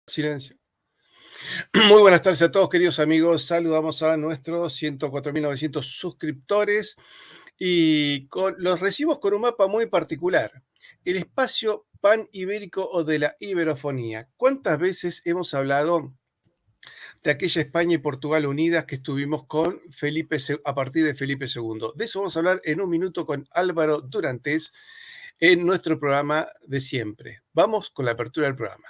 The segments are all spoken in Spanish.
Silencio. Muy buenas tardes a todos, queridos amigos. Saludamos a nuestros 104.900 suscriptores y los recibimos con un mapa muy particular. El espacio pan-ibérico o de la iberofonía. ¿Cuántas veces hemos hablado de aquella España y Portugal unidas que estuvimos con a partir de Felipe II? De eso vamos a hablar en un minuto con Álvaro Durantes en nuestro programa de siempre. Vamos con la apertura del programa.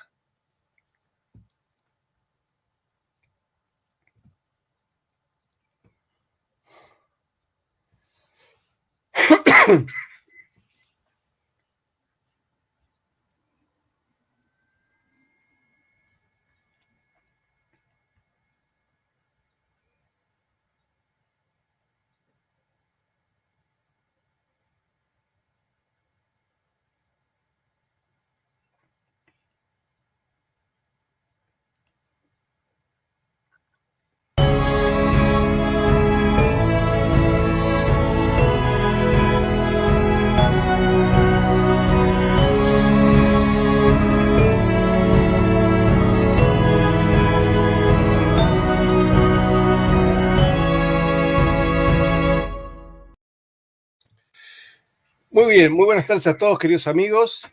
Muy bien, muy buenas tardes a todos, queridos amigos.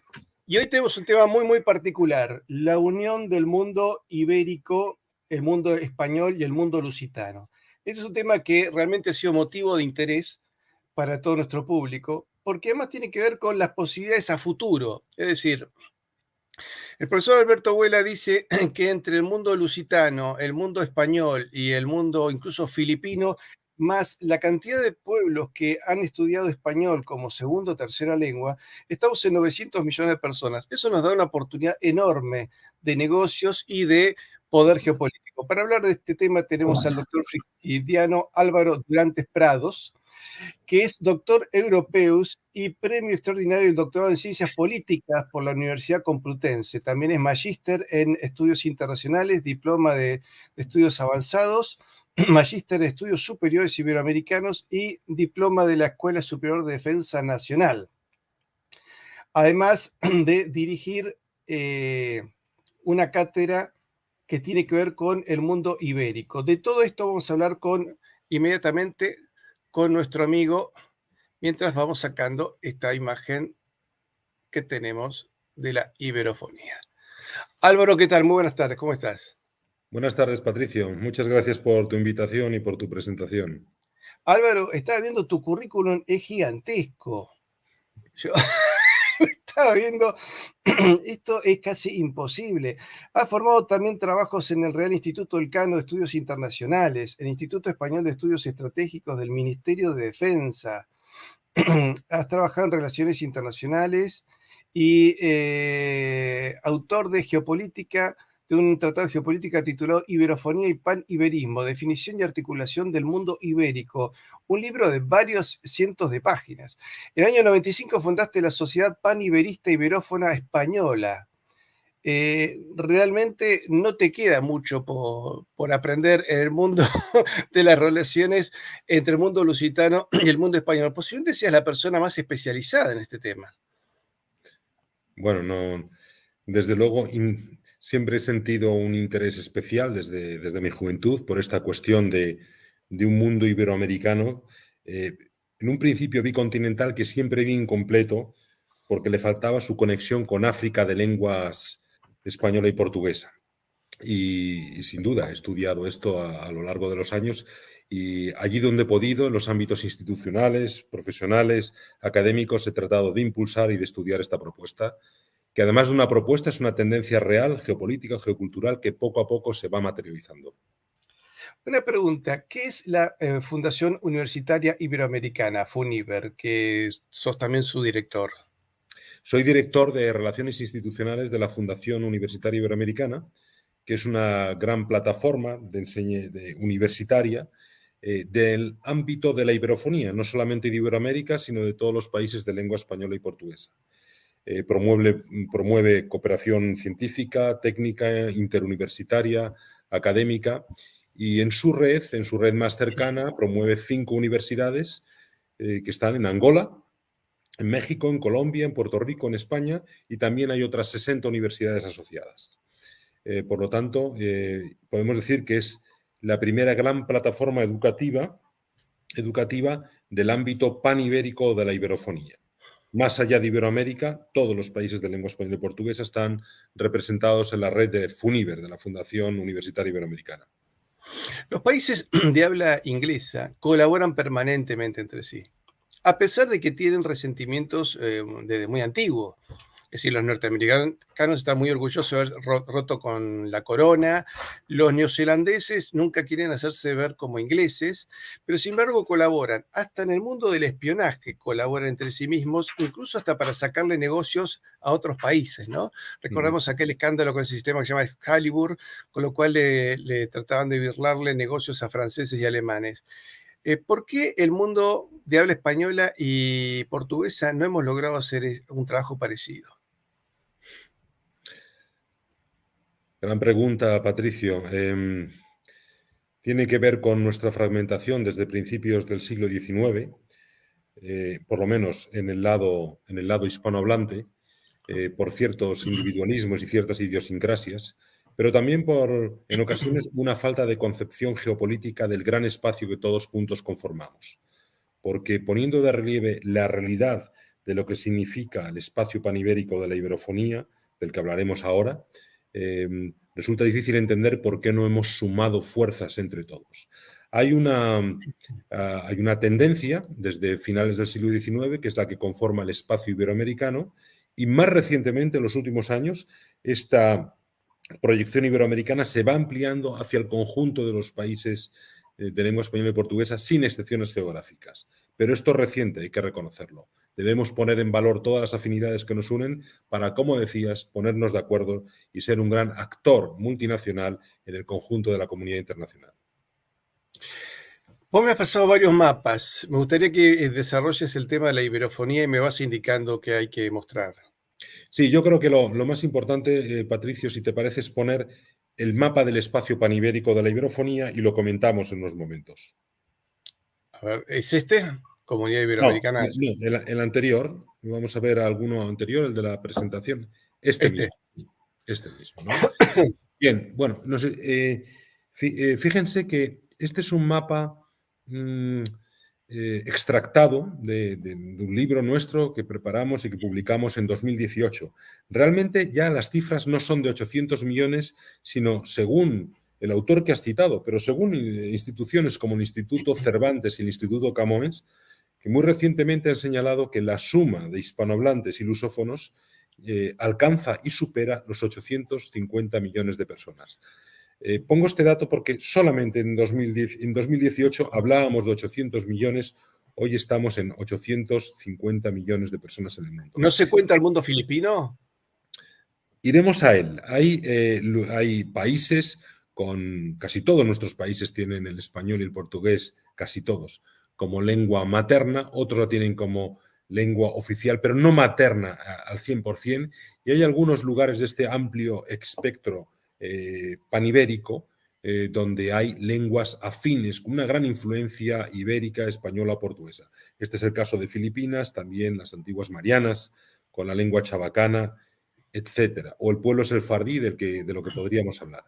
Y hoy tenemos un tema muy particular, la unión del mundo ibérico, el mundo español y el mundo lusitano. Este es un tema que realmente ha sido motivo de interés para todo nuestro público, porque además tiene que ver con las posibilidades a futuro. Es decir, el profesor Alberto Huela dice que entre el mundo lusitano, el mundo español y el mundo incluso filipino, más la cantidad de pueblos que han estudiado español como segunda o tercera lengua, estamos en 900 millones de personas. Eso nos da una oportunidad enorme de negocios y de poder geopolítico. Para hablar de este tema tenemos al doctor frigiliano Álvaro Durantes Prados, que es doctor europeus y premio extraordinario del doctorado en Ciencias Políticas por la Universidad Complutense. También es magíster en Estudios Internacionales, diploma de Estudios Avanzados, magíster en Estudios Superiores Iberoamericanos y diploma de la Escuela Superior de Defensa Nacional. Además de dirigir una cátedra que tiene que ver con el mundo ibérico. De todo esto vamos a hablar inmediatamente con nuestro amigo, mientras vamos sacando esta imagen que tenemos de la iberofonía. Álvaro, ¿qué tal? Muy buenas tardes, ¿cómo estás? Buenas tardes, Patricio. Muchas gracias por tu invitación y por tu presentación. Álvaro, estaba viendo tu currículum, es gigantesco. Yo estaba viendo, esto es casi imposible. Ha formado también trabajos en el Real Instituto Elcano de Estudios Internacionales, el Instituto Español de Estudios Estratégicos del Ministerio de Defensa. Has trabajado en relaciones internacionales y autor de Geopolítica, de un tratado de geopolítica titulado Iberofonía y Pan-Iberismo, definición y articulación del mundo ibérico, un libro de varios cientos de páginas. En el año 95 fundaste la Sociedad Pan-Iberista Iberófona Española. Realmente no te queda mucho por aprender en el mundo de las relaciones entre el mundo lusitano y el mundo español. Posiblemente seas la persona más especializada en este tema. Bueno, no, desde luego siempre he sentido un interés especial desde mi juventud por esta cuestión de un mundo iberoamericano, en un principio bicontinental que siempre vi incompleto porque le faltaba su conexión con África de lenguas española y portuguesa. Y sin duda he estudiado esto a lo largo de los años y allí donde he podido, en los ámbitos institucionales, profesionales, académicos, he tratado de impulsar y de estudiar esta propuesta, que además de una propuesta es una tendencia real, geopolítica, geocultural, que poco a poco se va materializando. Una pregunta, ¿qué es la Fundación Universitaria Iberoamericana, FUNIBER, que sos también su director? Soy director de Relaciones Institucionales de la Fundación Universitaria Iberoamericana, que es una gran plataforma universitaria del ámbito de la iberofonía, no solamente de Iberoamérica, sino de todos los países de lengua española y portuguesa. Promueve cooperación científica, técnica, interuniversitaria, académica, y en su red más cercana, promueve 5 universidades que están en Angola, en México, en Colombia, en Puerto Rico, en España, y también hay otras 60 universidades asociadas. Por lo tanto, podemos decir que es la primera gran plataforma educativa del ámbito panibérico de la iberofonía. Más allá de Iberoamérica, todos los países de lengua española y portuguesa están representados en la red de FUNIBER, de la Fundación Universitaria Iberoamericana. Los países de habla inglesa colaboran permanentemente entre sí, a pesar de que tienen resentimientos desde muy antiguo. Es decir, los norteamericanos están muy orgullosos de haber roto con la corona. Los neozelandeses nunca quieren hacerse ver como ingleses, pero sin embargo colaboran. Hasta en el mundo del espionaje colaboran entre sí mismos, incluso hasta para sacarle negocios a otros países, ¿no? Recordamos aquel escándalo con el sistema que se llama Excalibur, con lo cual le trataban de birlarle negocios a franceses y alemanes. ¿Por qué el mundo de habla española y portuguesa no hemos logrado hacer un trabajo parecido? Gran pregunta, Patricio. Tiene que ver con nuestra fragmentación desde principios del siglo XIX, por lo menos en el lado hispanohablante, por ciertos individualismos y ciertas idiosincrasias, pero también por, en ocasiones, una falta de concepción geopolítica del gran espacio que todos juntos conformamos. Porque poniendo de relieve la realidad de lo que significa el espacio panibérico de la iberofonía, del que hablaremos ahora, resulta difícil entender por qué no hemos sumado fuerzas entre todos. Hay una tendencia desde finales del siglo XIX, que es la que conforma el espacio iberoamericano, y más recientemente, en los últimos años, esta proyección iberoamericana se va ampliando hacia el conjunto de los países de lengua española y portuguesa, sin excepciones geográficas. Pero esto es reciente, hay que reconocerlo. Debemos poner en valor todas las afinidades que nos unen para, como decías, ponernos de acuerdo y ser un gran actor multinacional en el conjunto de la comunidad internacional. Vos me has pasado varios mapas. Me gustaría que desarrolles el tema de la iberofonía y me vas indicando qué hay que mostrar. Sí, yo creo que lo más importante, Patricio, si te parece, es poner el mapa del espacio panibérico de la iberofonía y lo comentamos en unos momentos. A ver, ¿es este? Comunidad No, Iberoamericana. el anterior, vamos a ver alguno anterior, el de la presentación. Este Este. mismo, ¿no? Bien, bueno, no sé, fíjense que este es un mapa extractado de un libro nuestro que preparamos y que publicamos en 2018. Realmente ya las cifras no son de 800 millones, sino según el autor que has citado, pero según instituciones como el Instituto Cervantes y el Instituto Camões, que muy recientemente han señalado que la suma de hispanohablantes y lusófonos alcanza y supera los 850 millones de personas. Pongo este dato porque solamente en 2018 hablábamos de 800 millones, hoy estamos en 850 millones de personas en el mundo. ¿No se cuenta el mundo filipino? Iremos a él. Hay países casi todos nuestros países tienen el español y el portugués, casi todos, como lengua materna, otros la tienen como lengua oficial, pero no materna al 100%, y hay algunos lugares de este amplio espectro panibérico donde hay lenguas afines con una gran influencia ibérica, española, portuguesa. Este es el caso de Filipinas, también las antiguas Marianas, con la lengua chabacana, etcétera, o el pueblo sefardí de lo que podríamos hablar.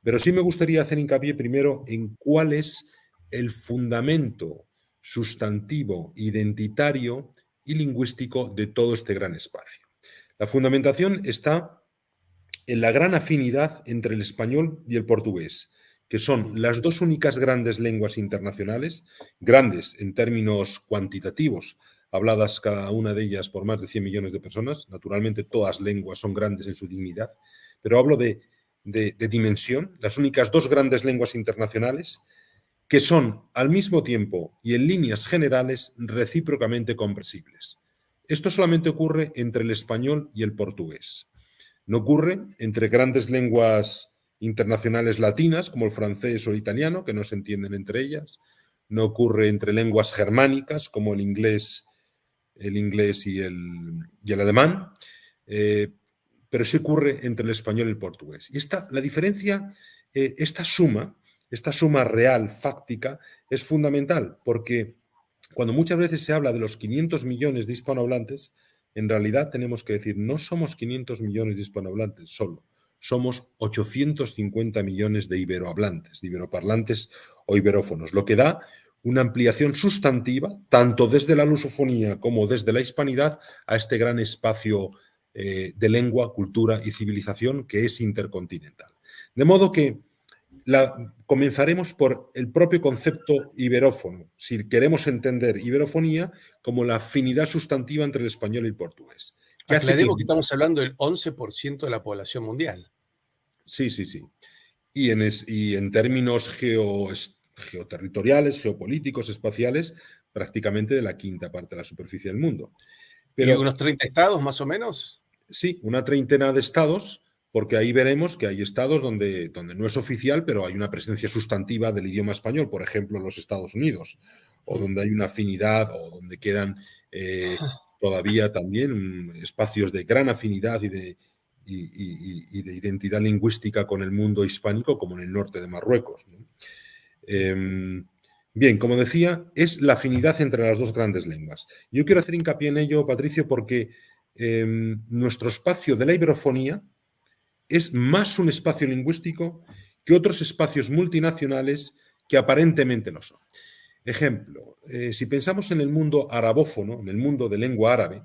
Pero sí me gustaría hacer hincapié primero en cuál es el fundamento sustantivo, identitario y lingüístico de todo este gran espacio. La fundamentación está en la gran afinidad entre el español y el portugués, que son las dos únicas grandes lenguas internacionales, grandes en términos cuantitativos, habladas cada una de ellas por más de 100 millones de personas. Naturalmente, todas lenguas son grandes en su dignidad, pero hablo de dimensión, las únicas dos grandes lenguas internacionales que son al mismo tiempo y en líneas generales recíprocamente comprensibles. Esto solamente ocurre entre el español y el portugués. No ocurre entre grandes lenguas internacionales latinas como el francés o el italiano, que no se entienden entre ellas. No ocurre entre lenguas germánicas como el inglés y el alemán, pero sí ocurre entre el español y el portugués. Y la diferencia, esta suma real, fáctica, es fundamental, porque cuando muchas veces se habla de los 500 millones de hispanohablantes, en realidad tenemos que decir, no somos 500 millones de hispanohablantes solo, somos 850 millones de iberohablantes, de iberoparlantes o iberófonos, lo que da una ampliación sustantiva, tanto desde la lusofonía como desde la hispanidad, a este gran espacio de lengua, cultura y civilización que es intercontinental. De modo que comenzaremos por el propio concepto iberófono, si queremos entender iberofonía como la afinidad sustantiva entre el español y el portugués. ¿Qué hace que... Aclaremos que estamos hablando del 11% de la población mundial. Sí, sí, sí. Y en términos geoterritoriales, geopolíticos, espaciales, prácticamente de la quinta parte de la superficie del mundo. ¿Y Pero unos 30 estados más o menos? sí, una treintena de estados, porque ahí veremos que hay estados donde no es oficial, pero hay una presencia sustantiva del idioma español, por ejemplo, los Estados Unidos, o donde hay una afinidad, o donde quedan todavía también espacios de gran afinidad y de identidad lingüística con el mundo hispánico, como en el norte de Marruecos, ¿no? Bien, como decía, es la afinidad entre las dos grandes lenguas. Yo quiero hacer hincapié en ello, Patricio, porque nuestro espacio de la iberofonía es más un espacio lingüístico que otros espacios multinacionales que aparentemente no son. Ejemplo, si pensamos en el mundo arabófono, en el mundo de lengua árabe,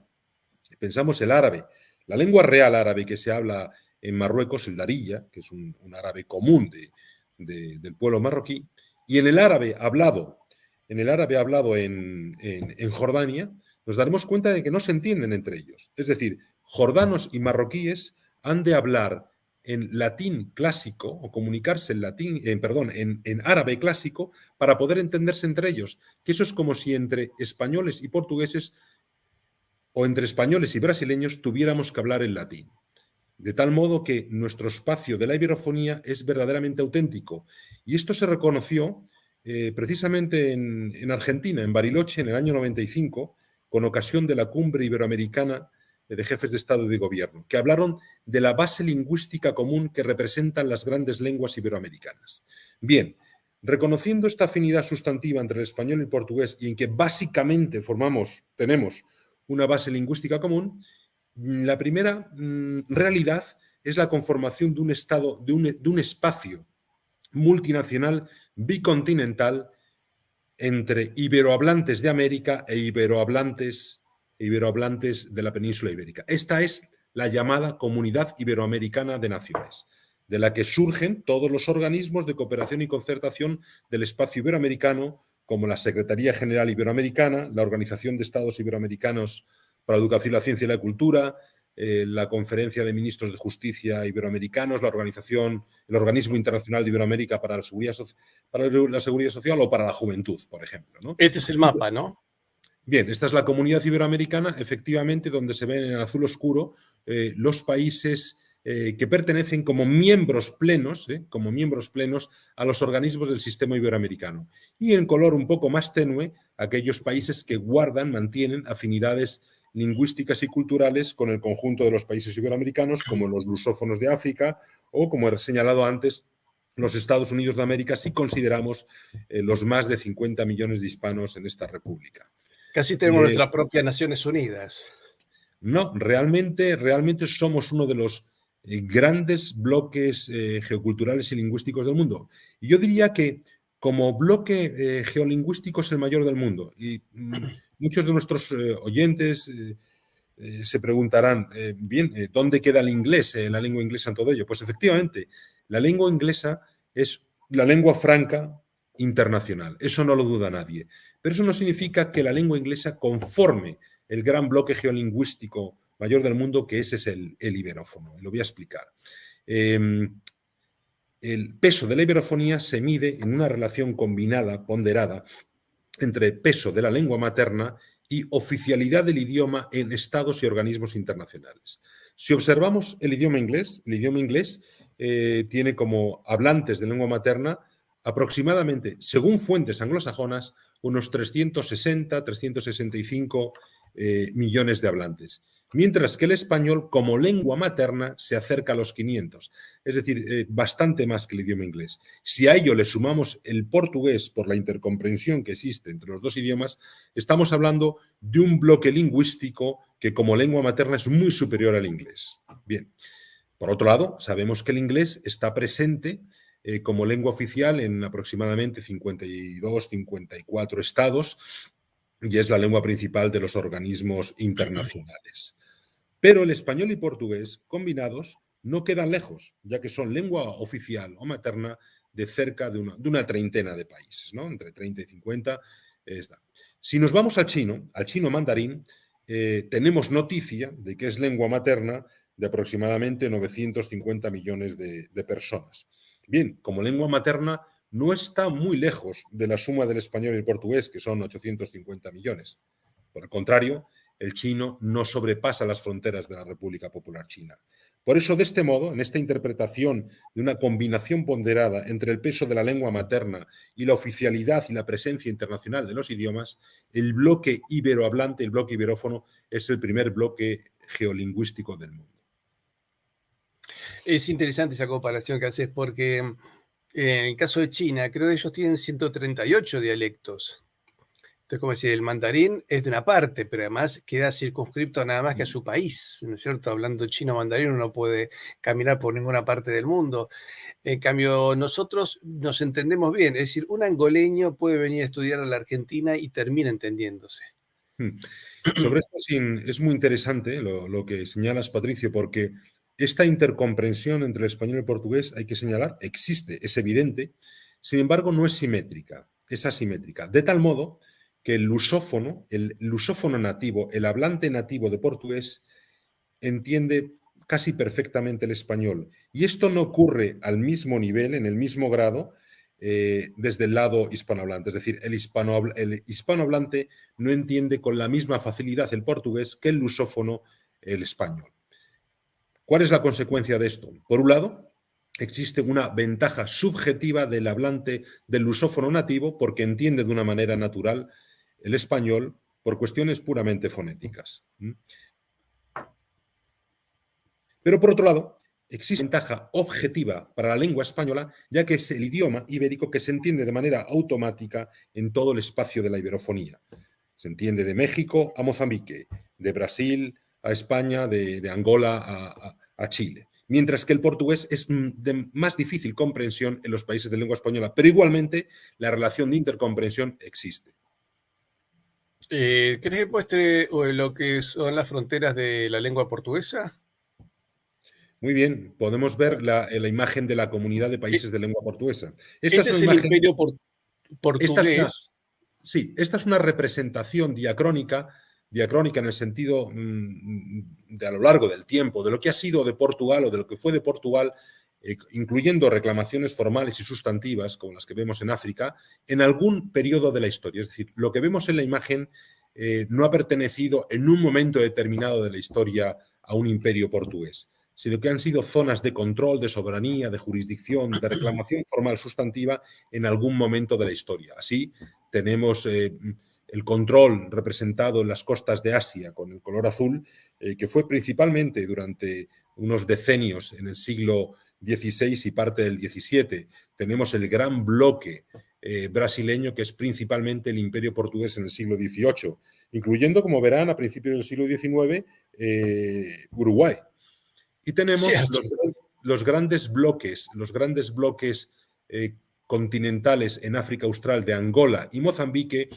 pensamos el árabe, la lengua real árabe que se habla en Marruecos, el darilla, que es un árabe común del pueblo marroquí, y en el árabe hablado en Jordania, nos daremos cuenta de que no se entienden entre ellos. Es decir, jordanos y marroquíes han de hablar en latín clásico o comunicarse en árabe clásico para poder entenderse entre ellos. Que eso es como si entre españoles y portugueses o entre españoles y brasileños tuviéramos que hablar en latín. De tal modo que nuestro espacio de la iberofonía es verdaderamente auténtico. Y esto se reconoció precisamente en Argentina, en Bariloche, en el año 95, con ocasión de la cumbre iberoamericana de jefes de Estado y de Gobierno, que hablaron de la base lingüística común que representan las grandes lenguas iberoamericanas. Bien, reconociendo esta afinidad sustantiva entre el español y el portugués y en que básicamente tenemos una base lingüística común, la primera realidad es la conformación de un estado, de un espacio multinacional bicontinental entre iberohablantes de América e iberohablantes de la península ibérica. Esta es la llamada Comunidad Iberoamericana de Naciones, de la que surgen todos los organismos de cooperación y concertación del espacio iberoamericano, como la Secretaría General Iberoamericana, la Organización de Estados Iberoamericanos para la Educación, la Ciencia y la Cultura, la Conferencia de Ministros de Justicia Iberoamericanos, el Organismo Internacional de Iberoamérica para la Seguridad Social o para la Juventud, por ejemplo, ¿no? Este es el mapa, ¿no? Bien, esta es la Comunidad Iberoamericana, efectivamente, donde se ven en azul oscuro los países que pertenecen como miembros plenos a los organismos del sistema iberoamericano. Y en color un poco más tenue, aquellos países que mantienen afinidades lingüísticas y culturales con el conjunto de los países iberoamericanos, como los lusófonos de África o, como he señalado antes, los Estados Unidos de América, si consideramos los más de 50 millones de hispanos en esta república. Casi tenemos nuestra propia Naciones Unidas. No, realmente somos uno de los grandes bloques geoculturales y lingüísticos del mundo. Y yo diría que como bloque geolingüístico es el mayor del mundo. Y muchos de nuestros oyentes se preguntarán, ¿dónde queda el inglés, la lengua inglesa en todo ello? Pues efectivamente, la lengua inglesa es la lengua franca internacional. Eso no lo duda nadie. Pero eso no significa que la lengua inglesa conforme el gran bloque geolingüístico mayor del mundo, que ese es el iberófono. Lo voy a explicar. El peso de la iberofonía se mide en una relación combinada, ponderada, entre peso de la lengua materna y oficialidad del idioma en estados y organismos internacionales. Si observamos el idioma inglés tiene como hablantes de lengua materna aproximadamente, según fuentes anglosajonas, unos 360, 365 millones de hablantes, mientras que el español como lengua materna se acerca a los 500, es decir, bastante más que el idioma inglés. Si a ello le sumamos el portugués por la intercomprensión que existe entre los dos idiomas, estamos hablando de un bloque lingüístico que como lengua materna es muy superior al inglés. Bien, Por otro lado, sabemos que el inglés está presente como lengua oficial en aproximadamente 52, 54 estados y es la lengua principal de los organismos internacionales. Pero el español y portugués combinados no quedan lejos, ya que son lengua oficial o materna de cerca de una treintena de países, ¿no? Entre 30 y 50 está. Si nos vamos al chino mandarín, tenemos noticia de que es lengua materna de aproximadamente 950 millones de personas. Bien, como lengua materna no está muy lejos de la suma del español y el portugués, que son 850 millones. Por el contrario, el chino no sobrepasa las fronteras de la República Popular China. Por eso, de este modo, en esta interpretación de una combinación ponderada entre el peso de la lengua materna y la oficialidad y la presencia internacional de los idiomas, el bloque iberohablante, el bloque iberófono, es el primer bloque geolingüístico del mundo. Es interesante esa comparación que haces porque en el caso de China, creo que ellos tienen 138 dialectos. Entonces, como decir, el mandarín es de una parte, pero además queda circunscripto nada más que a su país, ¿no es cierto? Hablando chino mandarín uno no puede caminar por ninguna parte del mundo. En cambio, nosotros nos entendemos bien, es decir, un angoleño puede venir a estudiar a la Argentina y termina entendiéndose. Sobre esto es muy interesante lo que señalas, Patricio, porque esta intercomprensión entre el español y el portugués, hay que señalar, existe, es evidente, sin embargo no es simétrica, es asimétrica, de tal modo que el lusófono nativo, el hablante nativo de portugués, entiende casi perfectamente el español. Y esto no ocurre al mismo nivel, en el mismo grado, desde el lado hispanohablante. Es decir, el hispanohablante no entiende con la misma facilidad el portugués que el lusófono el español. ¿Cuál es la consecuencia de esto? Por un lado, existe una ventaja subjetiva del hablante del lusófono nativo porque entiende de una manera natural el español por cuestiones puramente fonéticas. Pero por otro lado, existe una ventaja objetiva para la lengua española, ya que es el idioma ibérico que se entiende de manera automática en todo el espacio de la iberofonía. Se entiende de México a Mozambique, de Brasil a España, de Angola a Chile. Mientras que el portugués es de más difícil comprensión en los países de lengua española, pero igualmente la relación de intercomprensión existe. ¿Crees que muestre lo que son las fronteras de la lengua portuguesa? Muy bien, podemos ver la imagen de la Comunidad de Países de Lengua Portuguesa. Este es el imperio portugués. Esta es una representación diacrónica en el sentido de a lo largo del tiempo, de lo que ha sido de Portugal o de lo que fue de Portugal, incluyendo reclamaciones formales y sustantivas, como las que vemos en África, en algún periodo de la historia. Es decir, lo que vemos en la imagen no ha pertenecido en un momento determinado de la historia a un imperio portugués, sino que han sido zonas de control, de soberanía, de jurisdicción, de reclamación formal sustantiva en algún momento de la historia. Así, tenemos el control representado en las costas de Asia con el color azul, que fue principalmente durante unos decenios en el siglo XVI y parte del XVII. Tenemos el gran bloque brasileño, que es principalmente el imperio portugués en el siglo XVIII, incluyendo, como verán, a principios del siglo XIX, Uruguay. Y tenemos los grandes bloques continentales en África Austral de Angola y Mozambique,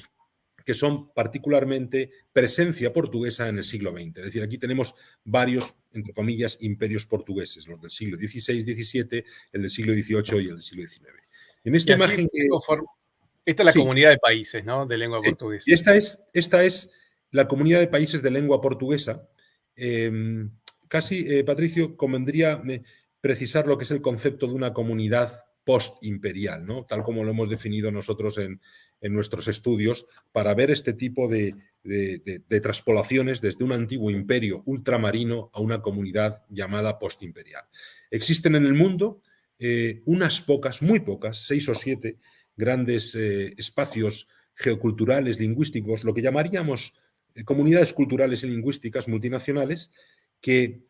que son particularmente presencia portuguesa en el siglo XX. Es decir, aquí tenemos varios, entre comillas, imperios portugueses, los del siglo XVI, XVII, el del siglo XVIII y el del siglo XIX. En esta imagen esta es la comunidad de países, ¿no?, de lengua portuguesa. Y esta es la comunidad de países de lengua portuguesa. Casi, Patricio, convendría precisar lo que es el concepto de una comunidad postimperial, ¿no?, tal como lo hemos definido nosotros en nuestros estudios, para ver este tipo de traspolaciones desde un antiguo imperio ultramarino a una comunidad llamada postimperial. Existen en el mundo unas pocas, muy pocas, 6 o 7 grandes espacios geoculturales, lingüísticos, lo que llamaríamos comunidades culturales y lingüísticas multinacionales, que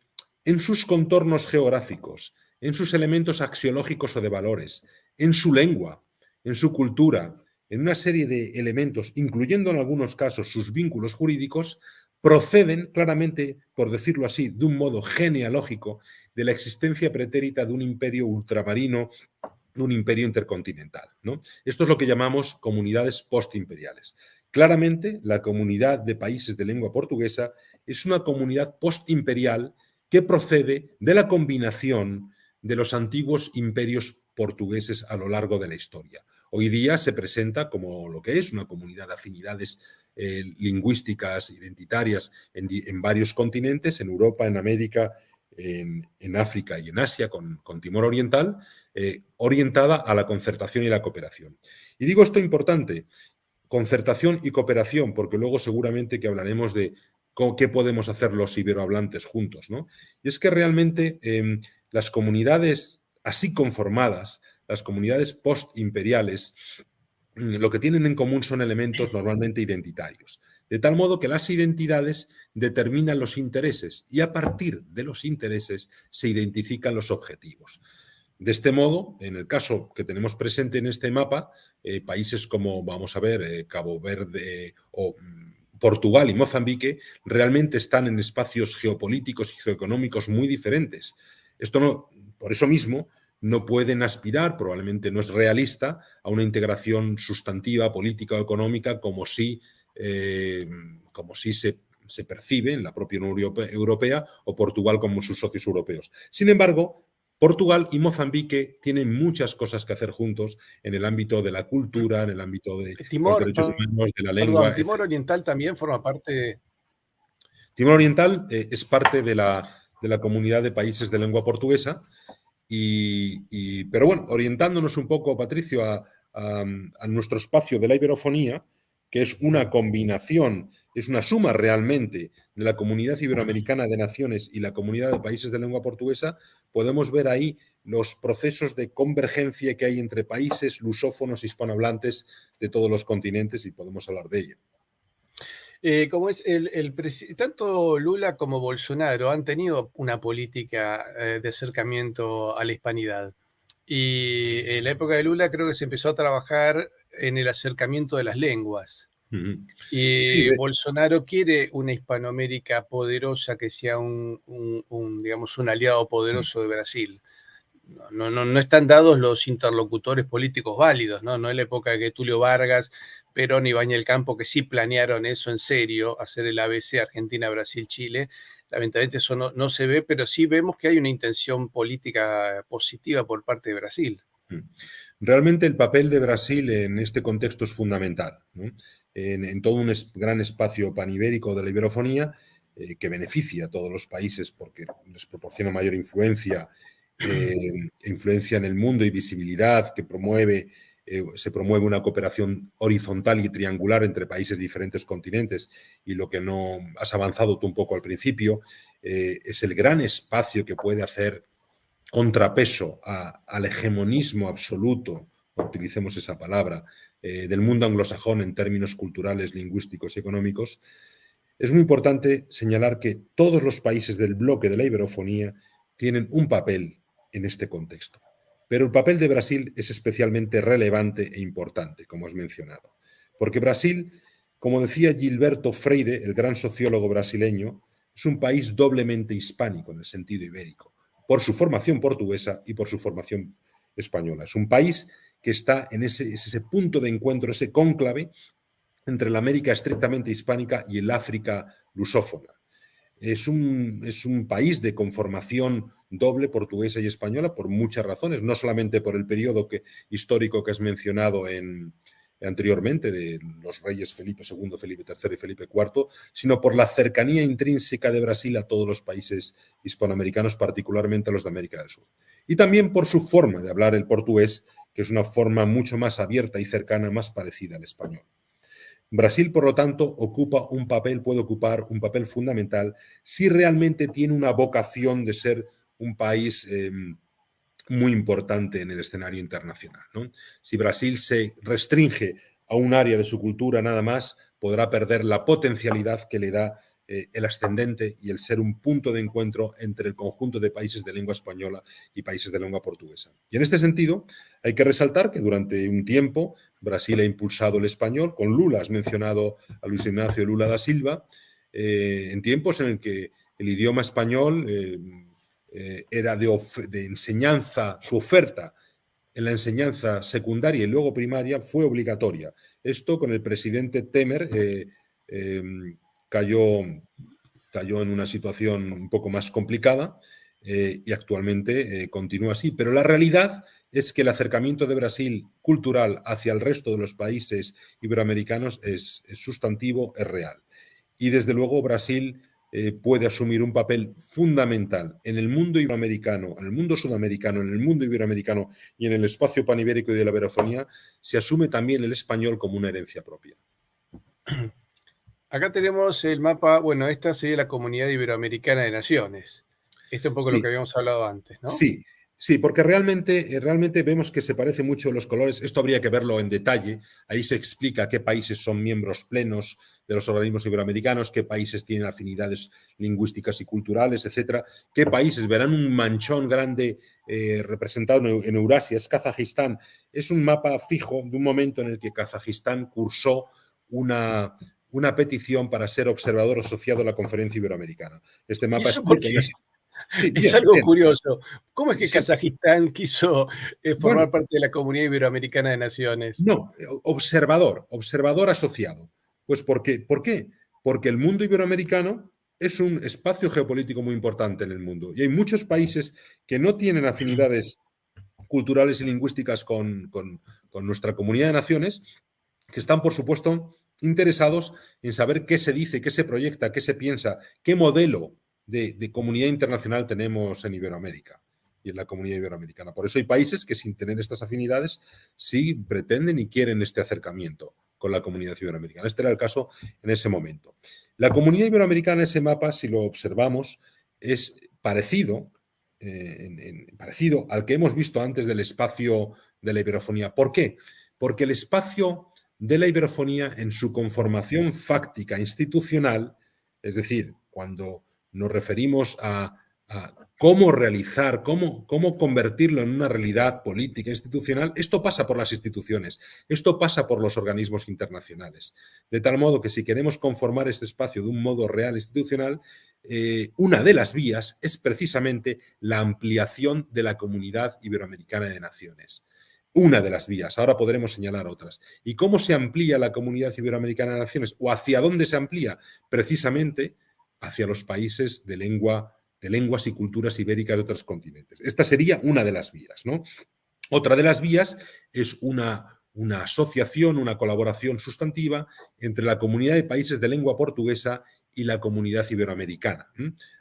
en sus contornos geográficos, en sus elementos axiológicos o de valores, en su lengua, en su cultura, en una serie de elementos, incluyendo en algunos casos sus vínculos jurídicos, proceden claramente, por decirlo así, de un modo genealógico, de la existencia pretérita de un imperio ultramarino, un imperio intercontinental, ¿no? Esto es lo que llamamos comunidades postimperiales. Claramente, la comunidad de países de lengua portuguesa es una comunidad postimperial que procede de la combinación de los antiguos imperios portugueses a lo largo de la historia. Hoy día se presenta como lo que es una comunidad de afinidades lingüísticas, identitarias en varios continentes, en Europa, en América, en África y en Asia, con Timor Oriental, orientada a la concertación y la cooperación. Y digo esto importante, concertación y cooperación, porque luego seguramente que hablaremos de qué podemos hacer los iberohablantes juntos, ¿no? Y es que realmente las comunidades así conformadas, las comunidades postimperiales, lo que tienen en común son elementos normalmente identitarios, de tal modo que las identidades determinan los intereses y a partir de los intereses se identifican los objetivos. De este modo, en el caso que tenemos presente en este mapa, países como, vamos a ver, Cabo Verde o Portugal y Mozambique realmente están en espacios geopolíticos y geoeconómicos muy diferentes. Esto no, por eso mismo, no pueden aspirar, probablemente no es realista, a una integración sustantiva, política o económica como si se percibe en la propia Unión Europea o Portugal como sus socios europeos. Sin embargo, Portugal y Mozambique tienen muchas cosas que hacer juntos en el ámbito de la cultura, en el ámbito de los Timor, derechos humanos, de la perdón, lengua, Timor etc. Oriental también forma parte. Timor Oriental es parte de la comunidad de países de lengua portuguesa, pero bueno, orientándonos un poco, Patricio, a nuestro espacio de la iberofonía, que es una combinación, es una suma realmente de la comunidad iberoamericana de naciones y la comunidad de países de lengua portuguesa, podemos ver ahí los procesos de convergencia que hay entre países lusófonos hispanohablantes de todos los continentes y podemos hablar de ello. Como es tanto Lula como Bolsonaro han tenido una política de acercamiento a la hispanidad. Y en la época de Lula creo que se empezó a trabajar en el acercamiento de las lenguas. Sí, Y Bolsonaro quiere una Hispanoamérica poderosa que sea digamos, un aliado poderoso de Brasil. No están dados los interlocutores políticos válidos, ¿no? No es la época que Tulio Vargas, Perón y Baña del Campo, que sí planearon eso en serio, hacer el ABC Argentina, Brasil, Chile. Lamentablemente eso no se ve, pero sí vemos que hay una intención política positiva por parte de Brasil. Realmente el papel de Brasil en este contexto es fundamental, ¿no? En todo un gran espacio panibérico de la iberofonía que beneficia a todos los países porque les proporciona mayor influencia, influencia en el mundo y visibilidad, que se promueve una cooperación horizontal y triangular entre países de diferentes continentes y lo que no has avanzado tú un poco al principio, es el gran espacio que puede hacer contrapeso al hegemonismo absoluto, utilicemos esa palabra, del mundo anglosajón en términos culturales, lingüísticos y económicos, es muy importante señalar que todos los países del bloque de la iberofonía tienen un papel en este contexto. Pero el papel de Brasil es especialmente relevante e importante, como has mencionado. Porque Brasil, como decía Gilberto Freire, el gran sociólogo brasileño, es un país doblemente hispánico en el sentido ibérico, por su formación portuguesa y por su formación española. Es un país que está en ese punto de encuentro, ese cónclave entre la América estrictamente hispánica y el África lusófona. Es un país de conformación doble portuguesa y española por muchas razones, no solamente por el periodo histórico que has mencionado anteriormente de los reyes Felipe II, Felipe III y Felipe IV, sino por la cercanía intrínseca de Brasil a todos los países hispanoamericanos, particularmente a los de América del Sur. Y también por su forma de hablar el portugués, que es una forma mucho más abierta y cercana, más parecida al español. Brasil, por lo tanto, puede ocupar un papel fundamental si realmente tiene una vocación de ser un país muy importante en el escenario internacional, ¿no? Si Brasil se restringe a un área de su cultura nada más, podrá perder la potencialidad que le da el ascendente y el ser un punto de encuentro entre el conjunto de países de lengua española y países de lengua portuguesa. Y en este sentido, hay que resaltar que durante un tiempo Brasil ha impulsado el español. Con Lula, has mencionado a Luis Ignacio Lula da Silva, en tiempos en el que el idioma español era de enseñanza, su oferta en la enseñanza secundaria y luego primaria fue obligatoria. Esto con el presidente Temer cayó en una situación un poco más complicada y actualmente continúa así. Pero la realidad es que el acercamiento de Brasil cultural hacia el resto de los países iberoamericanos es sustantivo, es real. Y desde luego Brasil puede asumir un papel fundamental en el mundo iberoamericano, en el mundo sudamericano, en el mundo iberoamericano y en el espacio panibérico y de la iberofonía, se asume también el español como una herencia propia. Acá tenemos el mapa, bueno, esta sería la Comunidad Iberoamericana de Naciones. Esto es un poco lo Sí, que habíamos hablado antes, ¿no? sí, sí, porque realmente vemos que se parece mucho los colores. Esto habría que verlo en detalle. Ahí se explica qué países son miembros plenos de los organismos iberoamericanos, qué países tienen afinidades lingüísticas y culturales, etcétera. Qué países verán un manchón grande representado en Eurasia, es Kazajistán. Es un mapa fijo de un momento en el que Kazajistán cursó una petición para ser observador asociado a la Conferencia Iberoamericana. Este ¿Y mapa eso por explica qué? una... Sí, Es bien, algo bien. curioso. ¿Cómo es que Sí, Kazajistán quiso bueno, formar parte de la Comunidad Iberoamericana de Naciones? no, observador asociado. Pues ¿por qué? Porque el mundo iberoamericano es un espacio geopolítico muy importante en el mundo y hay muchos países que no tienen afinidades culturales y lingüísticas con nuestra comunidad de naciones, que están, por supuesto, interesados en saber qué se dice, qué se proyecta, qué se piensa, qué modelo de comunidad internacional tenemos en Iberoamérica y en la comunidad iberoamericana. Por eso hay países que sin tener estas afinidades sí pretenden y quieren este acercamiento con la comunidad iberoamericana. Este era el caso en ese momento. La comunidad iberoamericana, ese mapa, si lo observamos, es parecido, parecido al que hemos visto antes del espacio de la iberofonía. ¿Por qué? Porque el espacio de la iberofonía en su conformación fáctica institucional, es decir, cuando nos referimos a cómo realizar, cómo convertirlo en una realidad política institucional, esto pasa por las instituciones, esto pasa por los organismos internacionales. De tal modo que si queremos conformar este espacio de un modo real institucional, una de las vías es precisamente la ampliación de la comunidad iberoamericana de naciones. Una de las vías, ahora podremos señalar otras. ¿Y cómo se amplía la comunidad iberoamericana de naciones? ¿O hacia dónde se amplía? Precisamente hacia los países de lenguas y culturas ibéricas de otros continentes. Esta sería una de las vías, ¿no? Otra de las vías es una asociación, una colaboración sustantiva entre la comunidad de países de lengua portuguesa y la comunidad iberoamericana.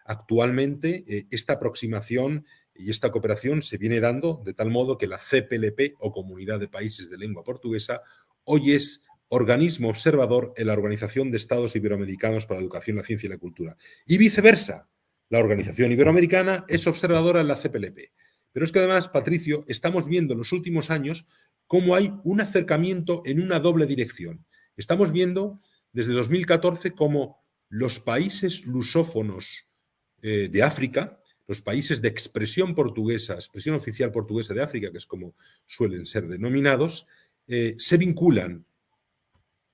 Actualmente, esta aproximación y esta cooperación se viene dando de tal modo que la CPLP, o Comunidad de Países de Lengua Portuguesa, hoy es organismo observador en la Organización de Estados Iberoamericanos para la Educación, la Ciencia y la Cultura. Y viceversa, la Organización Iberoamericana es observadora en la CPLP. Pero es que además, Patricio, estamos viendo en los últimos años cómo hay un acercamiento en una doble dirección. Estamos viendo desde 2014 cómo los países lusófonos de África, los países de expresión portuguesa, expresión oficial portuguesa de África, que es como suelen ser denominados, se vinculan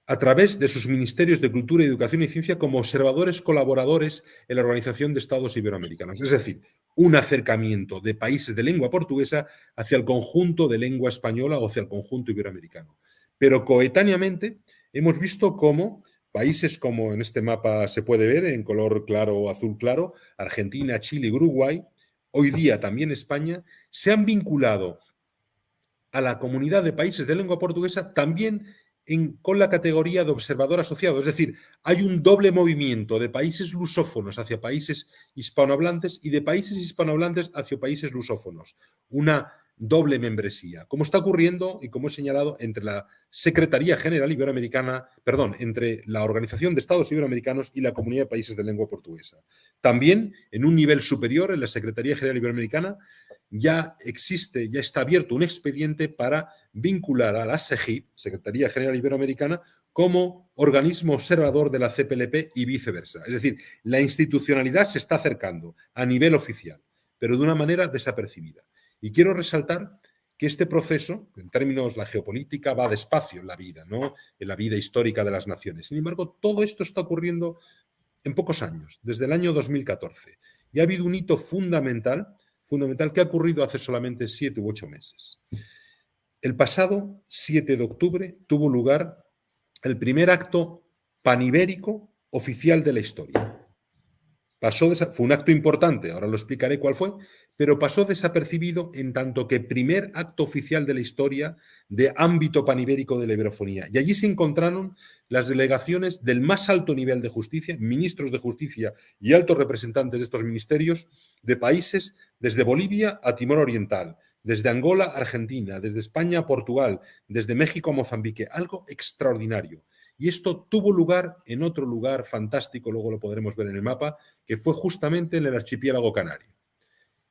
a través de sus ministerios de Cultura, Educación y Ciencia como observadores colaboradores en la Organización de Estados Iberoamericanos. Es decir, un acercamiento de países de lengua portuguesa hacia el conjunto de lengua española o hacia el conjunto iberoamericano. Pero coetáneamente hemos visto cómo países como en este mapa se puede ver en color claro o azul claro, Argentina, Chile y Uruguay, hoy día también España, se han vinculado a la comunidad de países de lengua portuguesa también con la categoría de observador asociado. Es decir, hay un doble movimiento de países lusófonos hacia países hispanohablantes y de países hispanohablantes hacia países lusófonos. Una doble membresía, como está ocurriendo y como he señalado entre la Secretaría General Iberoamericana, perdón, entre la Organización de Estados Iberoamericanos y la Comunidad de Países de Lengua Portuguesa. También, en un nivel superior, en la Secretaría General Iberoamericana, ya existe, ya está abierto un expediente para vincular a la SEGIP, Secretaría General Iberoamericana, como organismo observador de la CPLP y viceversa. Es decir, la institucionalidad se está acercando a nivel oficial, pero de una manera desapercibida. Y quiero resaltar que este proceso, en términos la geopolítica, va despacio en la vida, ¿no? En la vida histórica de las naciones. Sin embargo, todo esto está ocurriendo en pocos años, desde el año 2014. Y ha habido un hito fundamental que ha ocurrido hace solamente 7 u 8 meses. El pasado 7 de octubre tuvo lugar el primer acto panibérico oficial de la historia. Fue un acto importante, ahora lo explicaré cuál fue, pero pasó desapercibido en tanto que primer acto oficial de la historia de ámbito panibérico de la iberofonía. Y allí se encontraron las delegaciones del más alto nivel de justicia, ministros de justicia y altos representantes de estos ministerios de países desde Bolivia a Timor Oriental, desde Angola a Argentina, desde España a Portugal, desde México a Mozambique. Algo extraordinario. Y esto tuvo lugar en otro lugar fantástico, luego lo podremos ver en el mapa, que fue justamente en el archipiélago canario,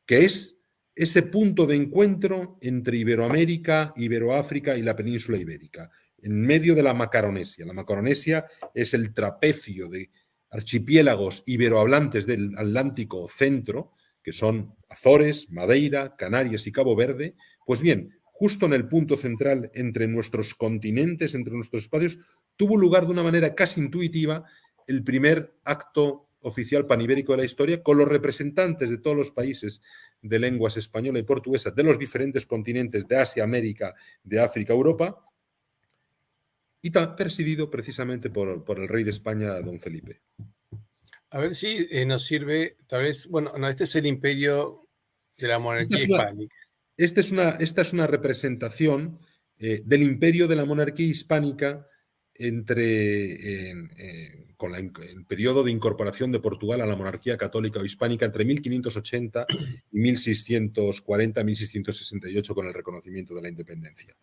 que es ese punto de encuentro entre Iberoamérica, Iberoáfrica y la península ibérica, en medio de la Macaronesia. La Macaronesia es el trapecio de archipiélagos iberohablantes del Atlántico centro, que son Azores, Madeira, Canarias y Cabo Verde. Pues bien, justo en el punto central entre nuestros continentes, entre nuestros espacios, tuvo lugar de una manera casi intuitiva el primer acto oficial panibérico de la historia, con los representantes de todos los países de lenguas española y portuguesa de los diferentes continentes de Asia, América, de África, Europa, y presidido precisamente por el rey de España, don Felipe. A ver si nos sirve, tal vez, bueno, no, este es el imperio de la monarquía hispánica. Esta es una representación del imperio de la monarquía hispánica con el periodo de incorporación de Portugal a la monarquía católica o hispánica entre 1580 y 1640-1668 con el reconocimiento de la independencia.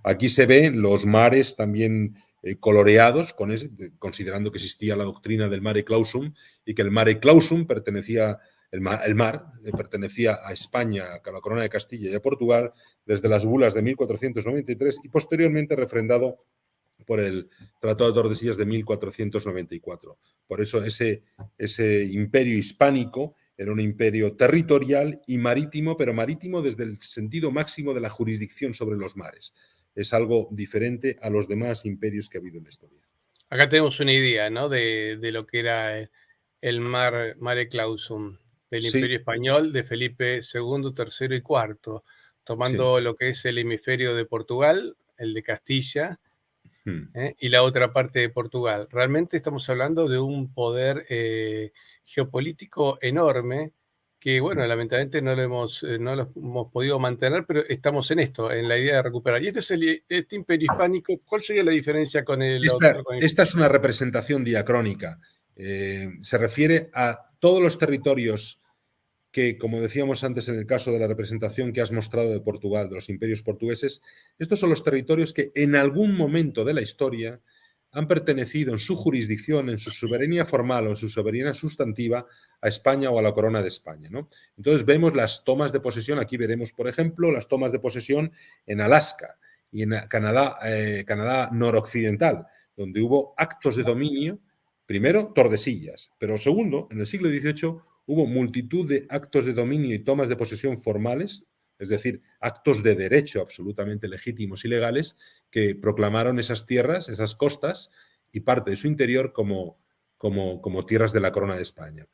Aquí se ven los mares también coloreados, considerando que existía la doctrina del mare clausum y que el mare clausum pertenecía a España, a la corona de Castilla y a Portugal desde las bulas de 1493 y posteriormente refrendado por el Tratado de Tordesillas de 1494. Por eso ese imperio hispánico era un imperio territorial y marítimo, pero marítimo desde el sentido máximo de la jurisdicción sobre los mares. Es algo diferente a los demás imperios que ha habido en la historia. Acá tenemos una idea, ¿no? De lo que era el mare clausum del Imperio Español de Felipe II, III y IV, tomando lo que es el hemisferio de Portugal, el de Castilla, y la otra parte de Portugal. Realmente estamos hablando de un poder geopolítico enorme que, bueno, lamentablemente no lo hemos podido mantener, pero estamos en esto, en la idea de recuperar. Y este imperio hispánico, ¿cuál sería la diferencia con el otro? Esta es una representación diacrónica. Se refiere a todos los territorios que, como decíamos antes en el caso de la representación que has mostrado de Portugal, de los imperios portugueses, estos son los territorios que en algún momento de la historia han pertenecido en su jurisdicción, en su soberanía formal o en su soberanía sustantiva a España o a la corona de España, ¿no? Entonces vemos las tomas de posesión, aquí veremos, por ejemplo, las tomas de posesión en Alaska y en Canadá noroccidental, donde hubo actos de dominio, primero Tordesillas, pero segundo, en el siglo XVIII, hubo multitud de actos de dominio y tomas de posesión formales, es decir, actos de derecho absolutamente legítimos y legales que proclamaron esas tierras, esas costas y parte de su interior como tierras de la corona de España.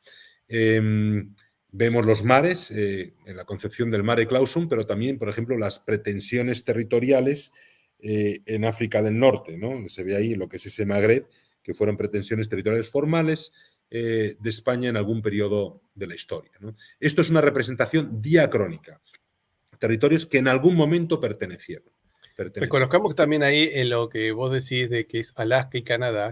Vemos los mares en la concepción del mare clausum, pero también, por ejemplo, las pretensiones territoriales en África del Norte, ¿no? Se ve ahí lo que es ese Magreb, que fueron pretensiones territoriales formales de España en algún periodo de la historia, ¿no? Esto es una representación diacrónica, territorios que en algún momento pertenecieron. Reconozcamos también ahí en lo que vos decís de que es Alaska y Canadá,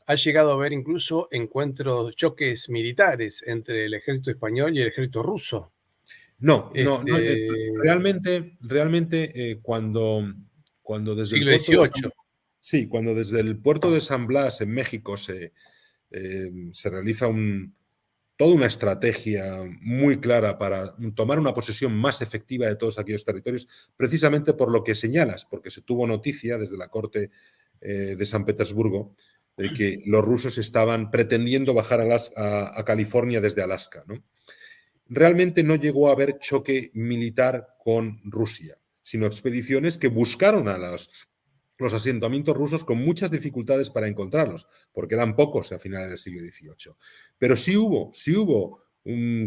ha llegado a haber incluso encuentros, choques militares entre el ejército español y el ejército ruso. No, realmente cuando desde siglo el puerto XVIII. cuando desde el puerto de San Blas en México se realiza toda una estrategia muy clara para tomar una posesión más efectiva de todos aquellos territorios, precisamente por lo que señalas, porque se tuvo noticia desde la corte de San Petersburgo de que los rusos estaban pretendiendo bajar a California desde Alaska, ¿no? Realmente no llegó a haber choque militar con Rusia, sino expediciones que buscaron a los asentamientos rusos con muchas dificultades para encontrarlos, porque eran pocos a finales del siglo XVIII. Pero sí hubo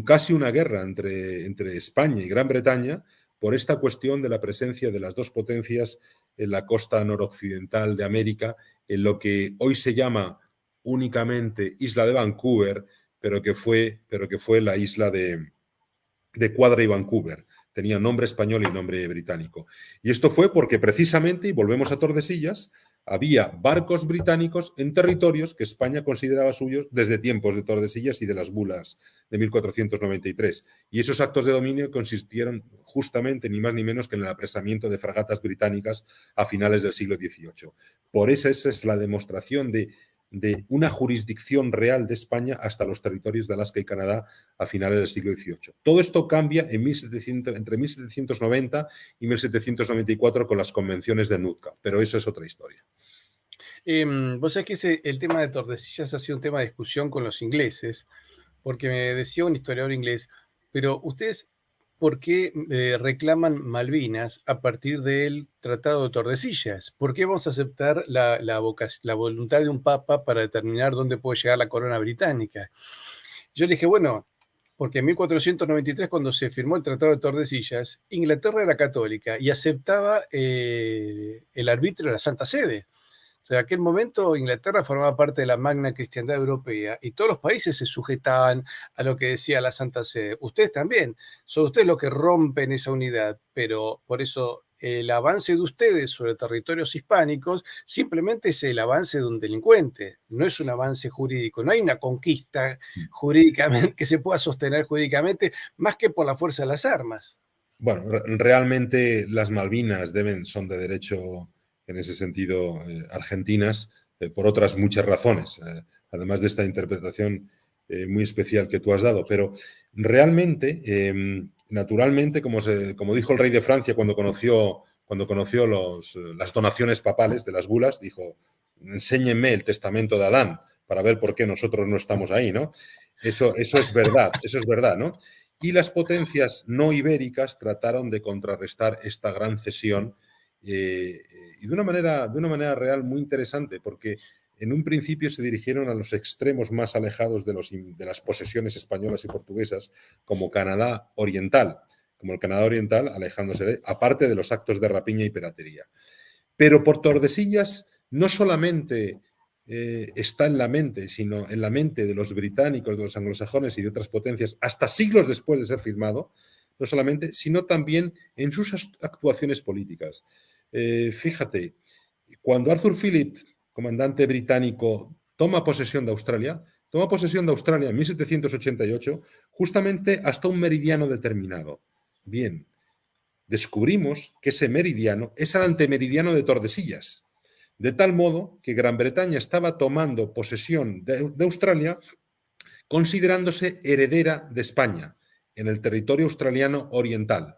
casi una guerra entre España y Gran Bretaña por esta cuestión de la presencia de las dos potencias en la costa noroccidental de América, en lo que hoy se llama únicamente Isla de Vancouver, pero que fue la isla de Quadra y Vancouver. Tenía nombre español y nombre británico. Y esto fue porque precisamente, y volvemos a Tordesillas, había barcos británicos en territorios que España consideraba suyos desde tiempos de Tordesillas y de las bulas de 1493. Y esos actos de dominio consistieron justamente ni más ni menos que en el apresamiento de fragatas británicas a finales del siglo XVIII. Por eso esa es la demostración de una jurisdicción real de España hasta los territorios de Alaska y Canadá a finales del siglo XVIII. Todo esto cambia entre 1790 y 1794 con las convenciones de Nootka, pero eso es otra historia. Vos sabés que el tema de Tordesillas ha sido un tema de discusión con los ingleses, porque me decía un historiador inglés, pero ustedes, ¿por qué reclaman Malvinas a partir del Tratado de Tordesillas? ¿Por qué vamos a aceptar la voluntad de un papa para determinar dónde puede llegar la corona británica? Yo le dije, bueno, porque en 1493, cuando se firmó el Tratado de Tordesillas, Inglaterra era católica y aceptaba el arbitrio de la Santa Sede. O sea, en aquel momento Inglaterra formaba parte de la magna cristiandad europea y todos los países se sujetaban a lo que decía la Santa Sede. Ustedes también, son ustedes los que rompen esa unidad, pero por eso el avance de ustedes sobre territorios hispánicos simplemente es el avance de un delincuente, no es un avance jurídico, no hay una conquista jurídicamente que se pueda sostener jurídicamente más que por la fuerza de las armas. Bueno, realmente las Malvinas son de derecho, en ese sentido, argentinas, por otras muchas razones, además de esta interpretación muy especial que tú has dado. Pero realmente, naturalmente, como dijo el rey de Francia cuando conoció las donaciones papales de las bulas, dijo, enséñenme el testamento de Adán para ver por qué nosotros no estamos ahí, ¿no? Eso es verdad, ¿no? Y las potencias no ibéricas trataron de contrarrestar esta gran cesión y de una manera real muy interesante, porque en un principio se dirigieron a los extremos más alejados de las posesiones españolas y portuguesas, como el Canadá Oriental, alejándose aparte de los actos de rapiña y piratería. Pero por Tordesillas no solamente está en la mente, sino en la mente de los británicos, de los anglosajones y de otras potencias, hasta siglos después de ser firmado, no solamente, sino también en sus actuaciones políticas. Fíjate, cuando Arthur Phillip, comandante británico, toma posesión de Australia en 1788, justamente hasta un meridiano determinado. Bien, descubrimos que ese meridiano es el antemeridiano de Tordesillas, de tal modo que Gran Bretaña estaba tomando posesión de Australia considerándose heredera de España en el territorio australiano oriental,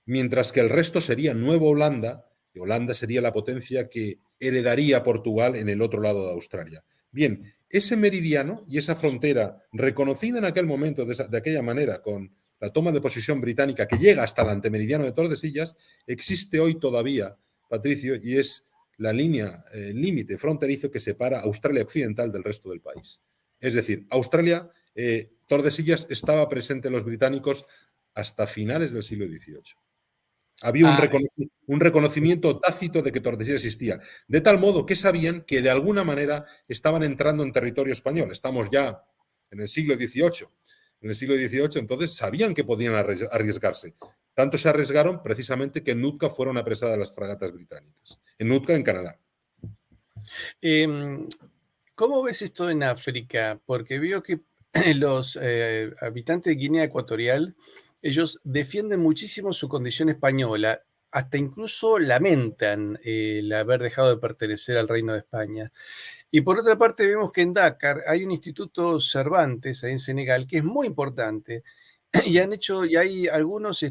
mientras que el resto sería Nueva Holanda, y Holanda sería la potencia que heredaría a Portugal en el otro lado de Australia. Bien, ese meridiano y esa frontera reconocida en aquel momento de aquella manera con la toma de posesión británica que llega hasta el antemeridiano de Tordesillas, existe hoy todavía, Patricio, y es la línea, el límite fronterizo que separa Australia Occidental del resto del país. Es decir, Australia, Tordesillas estaba presente en los británicos hasta finales del siglo XVIII. Había un reconocimiento tácito de que Tordesillas existía, de tal modo que sabían que de alguna manera estaban entrando en territorio español. Estamos ya en el siglo XVIII. En el siglo XVIII, entonces, sabían que podían arriesgarse. Tanto se arriesgaron precisamente que en Nootka fueron apresadas las fragatas británicas. En Nootka, en Canadá. ¿Cómo ves esto en África? Porque veo que los habitantes de Guinea Ecuatorial, ellos defienden muchísimo su condición española, hasta incluso lamentan el haber dejado de pertenecer al Reino de España. Y por otra parte vemos que en Dakar hay un instituto Cervantes, ahí en Senegal, que es muy importante, y hay algunos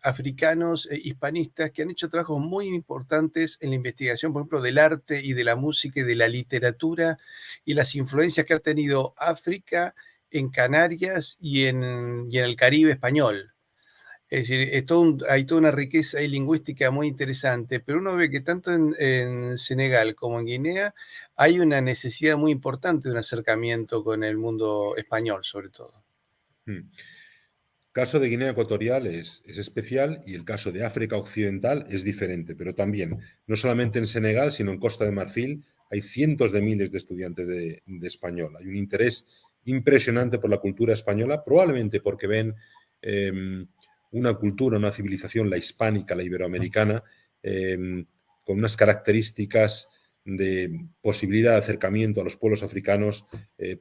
africanos hispanistas que han hecho trabajos muy importantes en la investigación, por ejemplo, del arte y de la música y de la literatura y las influencias que ha tenido África en Canarias y en el Caribe español. Es decir, hay toda una riqueza ahí lingüística muy interesante, pero uno ve que tanto en Senegal como en Guinea hay una necesidad muy importante de un acercamiento con el mundo español, sobre todo. Mm. Caso de Guinea Ecuatorial es especial y el caso de África Occidental es diferente, pero también, no solamente en Senegal, sino en Costa de Marfil, hay cientos de miles de estudiantes de español. Hay un interés impresionante por la cultura española, probablemente porque ven eh, una cultura, una civilización, la hispánica, la iberoamericana, con unas características de posibilidad de acercamiento a los pueblos africanos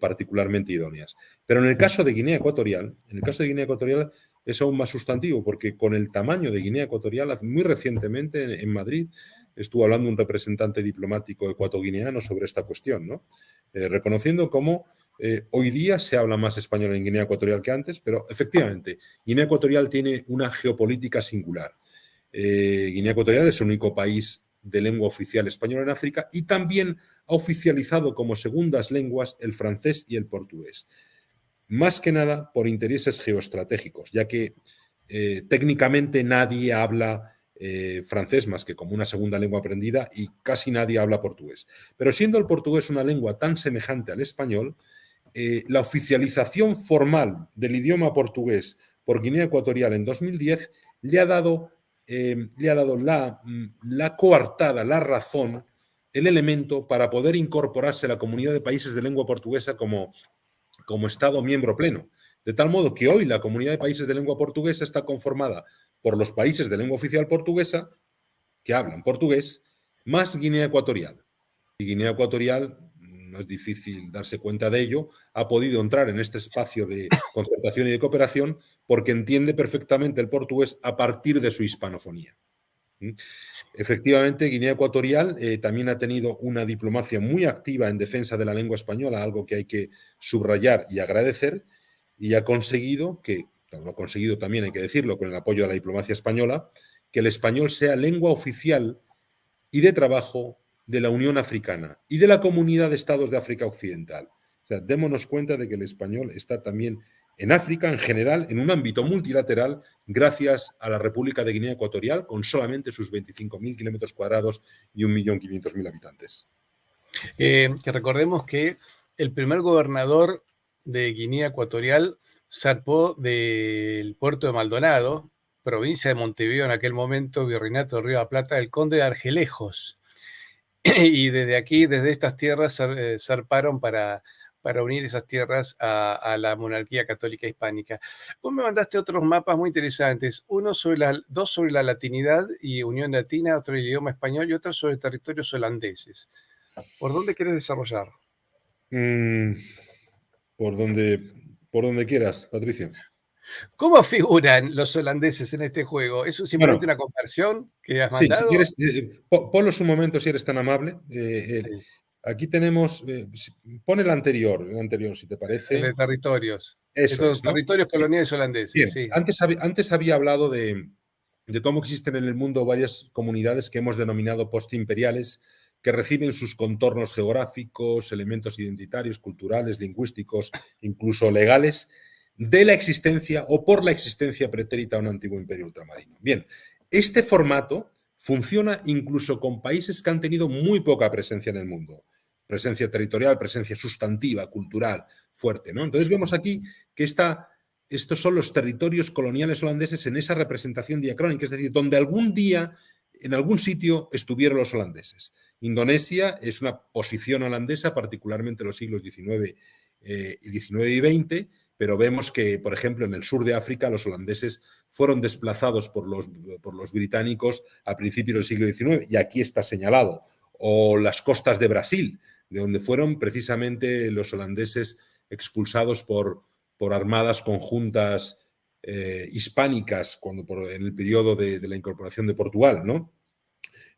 particularmente idóneas. Pero en el caso de Guinea Ecuatorial, es aún más sustantivo, porque con el tamaño de Guinea Ecuatorial, muy recientemente en Madrid estuvo hablando un representante diplomático ecuatoguineano sobre esta cuestión, ¿no? Reconociendo cómo hoy día se habla más español en Guinea Ecuatorial que antes, pero efectivamente, Guinea Ecuatorial tiene una geopolítica singular. Guinea Ecuatorial es el único país de lengua oficial española en África y también ha oficializado como segundas lenguas el francés y el portugués. Más que nada por intereses geoestratégicos, ya que técnicamente nadie habla francés más que como una segunda lengua aprendida y casi nadie habla portugués. Pero siendo el portugués una lengua tan semejante al español, la oficialización formal del idioma portugués por Guinea Ecuatorial en 2010 le ha dado la coartada, la razón, el elemento para poder incorporarse a la comunidad de países de lengua portuguesa como Estado miembro pleno. De tal modo que hoy la comunidad de países de lengua portuguesa está conformada por los países de lengua oficial portuguesa que hablan portugués, más Guinea Ecuatorial. Y Guinea Ecuatorial, no es difícil darse cuenta de ello, ha podido entrar en este espacio de concertación y de cooperación porque entiende perfectamente el portugués a partir de su hispanofonía. Efectivamente, Guinea Ecuatorial también ha tenido una diplomacia muy activa en defensa de la lengua española, algo que hay que subrayar y agradecer, y ha conseguido lo ha conseguido también, hay que decirlo, con el apoyo de la diplomacia española, que el español sea lengua oficial y de trabajo de la Unión Africana y de la Comunidad de Estados de África Occidental. O sea, démonos cuenta de que el español está también en África en general, en un ámbito multilateral, gracias a la República de Guinea Ecuatorial, con solamente sus 25.000 kilómetros cuadrados y 1.500.000 habitantes. Que recordemos que el primer gobernador de Guinea Ecuatorial zarpó del puerto de Maldonado, provincia de Montevideo en aquel momento, Virreinato del Río de la Plata, el conde de Argelejos. Y desde aquí, desde estas tierras, zarparon para unir esas tierras a la monarquía católica hispánica. Vos me mandaste otros mapas muy interesantes, dos sobre la latinidad y Unión Latina, otro el idioma español y otro sobre territorios holandeses. ¿Por dónde quieres desarrollar? Por donde quieras, Patricio. ¿Cómo figuran los holandeses en este juego? ¿Es simplemente una conversión que has Sí, si mandado? quieres, ponlos un momento si eres tan amable. Sí, Aquí tenemos, pon el anterior, si te el parece. de territorios. Eso Estos es, ¿no? territorios coloniales holandeses, Bien, sí. antes había hablado de cómo existen en el mundo varias comunidades que hemos denominado postimperiales, que reciben sus contornos geográficos, elementos identitarios, culturales, lingüísticos, incluso legales, de la existencia o por la existencia pretérita de un antiguo imperio ultramarino. Bien, este formato funciona incluso con países que han tenido muy poca presencia en el mundo. Presencia territorial, presencia sustantiva, cultural, fuerte, ¿no? Entonces vemos aquí que estos son los territorios coloniales holandeses en esa representación diacrónica, es decir, donde algún día, en algún sitio, estuvieron los holandeses. Indonesia es una posición holandesa, particularmente en los siglos XIX y XX, pero vemos que, por ejemplo, en el sur de África, los holandeses fueron desplazados por los británicos a principios del siglo XIX, y aquí está señalado. O las costas de Brasil, de donde fueron precisamente los holandeses expulsados por armadas conjuntas hispánicas en el periodo de la incorporación de Portugal, ¿no?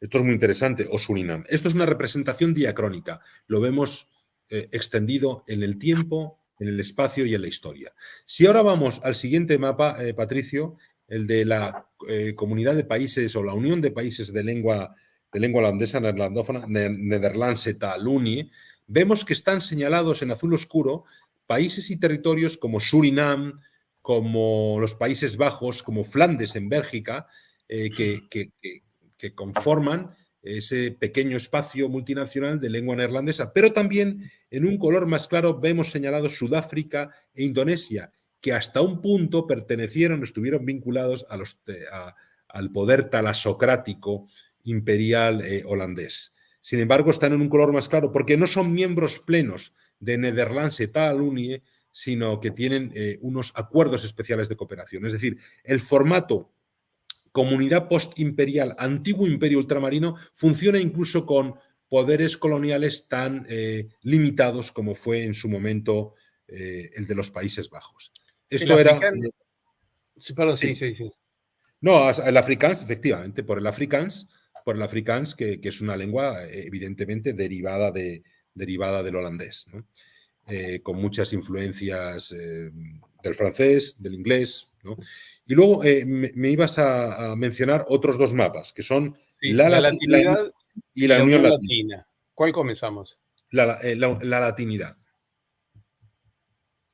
Esto es muy interesante, o Surinam. Esto es una representación diacrónica. Lo vemos extendido en el tiempo, en el espacio y en la historia. Si ahora vamos al siguiente mapa, Patricio, el de la comunidad de países o la unión de países de lengua holandesa, neerlandófona, Nederlandse Taal-Unie, vemos que están señalados en azul oscuro países y territorios como Surinam, como los Países Bajos, como Flandes en Bélgica, que conforman ese pequeño espacio multinacional de lengua neerlandesa. Pero también en un color más claro vemos señalados Sudáfrica e Indonesia, que hasta un punto estuvieron vinculados al poder talasocrático imperial holandés. Sin embargo, están en un color más claro porque no son miembros plenos de Nederlandse Taalunie, sino que tienen unos acuerdos especiales de cooperación. Es decir, el formato comunidad postimperial, antiguo imperio ultramarino, funciona incluso con poderes coloniales tan limitados como fue en su momento el de los Países Bajos. El Esto era... africano. Sí, perdón, sí, sí. sí, sí. No, el afrikaans, efectivamente, por el afrikaans, que es una lengua evidentemente derivada del holandés, ¿no? Con muchas influencias del francés, del inglés, ¿no? Y luego me ibas a mencionar otros dos mapas, que son Sí, la latinidad y y la la Unión Unión Latina. Latina. ¿Cuál comenzamos? La latinidad.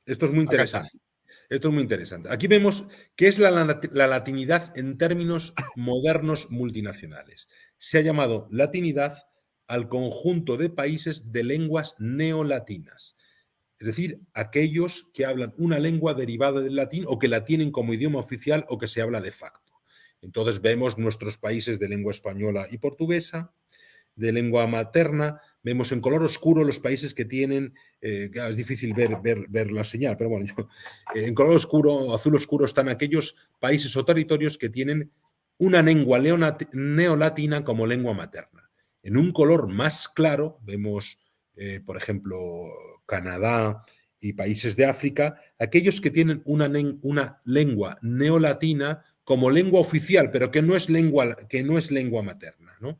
Esto es muy Acá está. interesante. Esto es muy interesante. Aquí vemos qué es la latinidad en términos modernos multinacionales. Se ha llamado latinidad al conjunto de países de lenguas neolatinas. Es decir, aquellos que hablan una lengua derivada del latín o que la tienen como idioma oficial o que se habla de facto. Entonces vemos nuestros países de lengua española y portuguesa, de lengua materna, vemos en color oscuro los países que tienen, es difícil ver la señal, pero bueno, en color oscuro, azul oscuro, están aquellos países o territorios que tienen una lengua neolatina como lengua materna. En un color más claro vemos, por ejemplo, Canadá y países de África, aquellos que tienen una lengua neolatina como lengua oficial, pero que no es lengua materna, ¿no?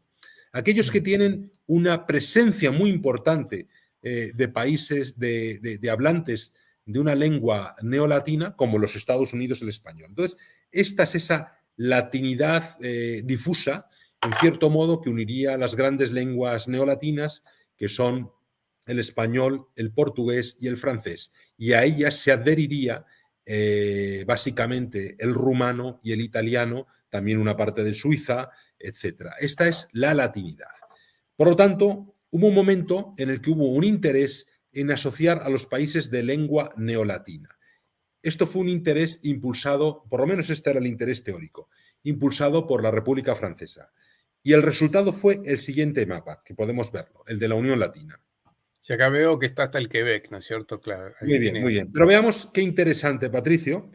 Aquellos que tienen una presencia muy importante de países de hablantes de una lengua neolatina, como los Estados Unidos el español. Entonces, esta es esa latinidad difusa, en cierto modo, que uniría las grandes lenguas neolatinas, que son el español, el portugués y el francés. Y a ellas se adheriría básicamente el rumano y el italiano, también una parte de Suiza, etcétera. Esta es la latinidad. Por lo tanto, hubo un momento en el que hubo un interés en asociar a los países de lengua neolatina. Esto fue un interés impulsado, por lo menos este era el interés teórico, impulsado por la República Francesa. Y el resultado fue el siguiente mapa, que podemos verlo, el de la Unión Latina. Si acá veo que está hasta el Quebec, ¿no es cierto? Claro. Ahí Muy bien, tiene... muy bien. Pero veamos qué interesante, Patricio,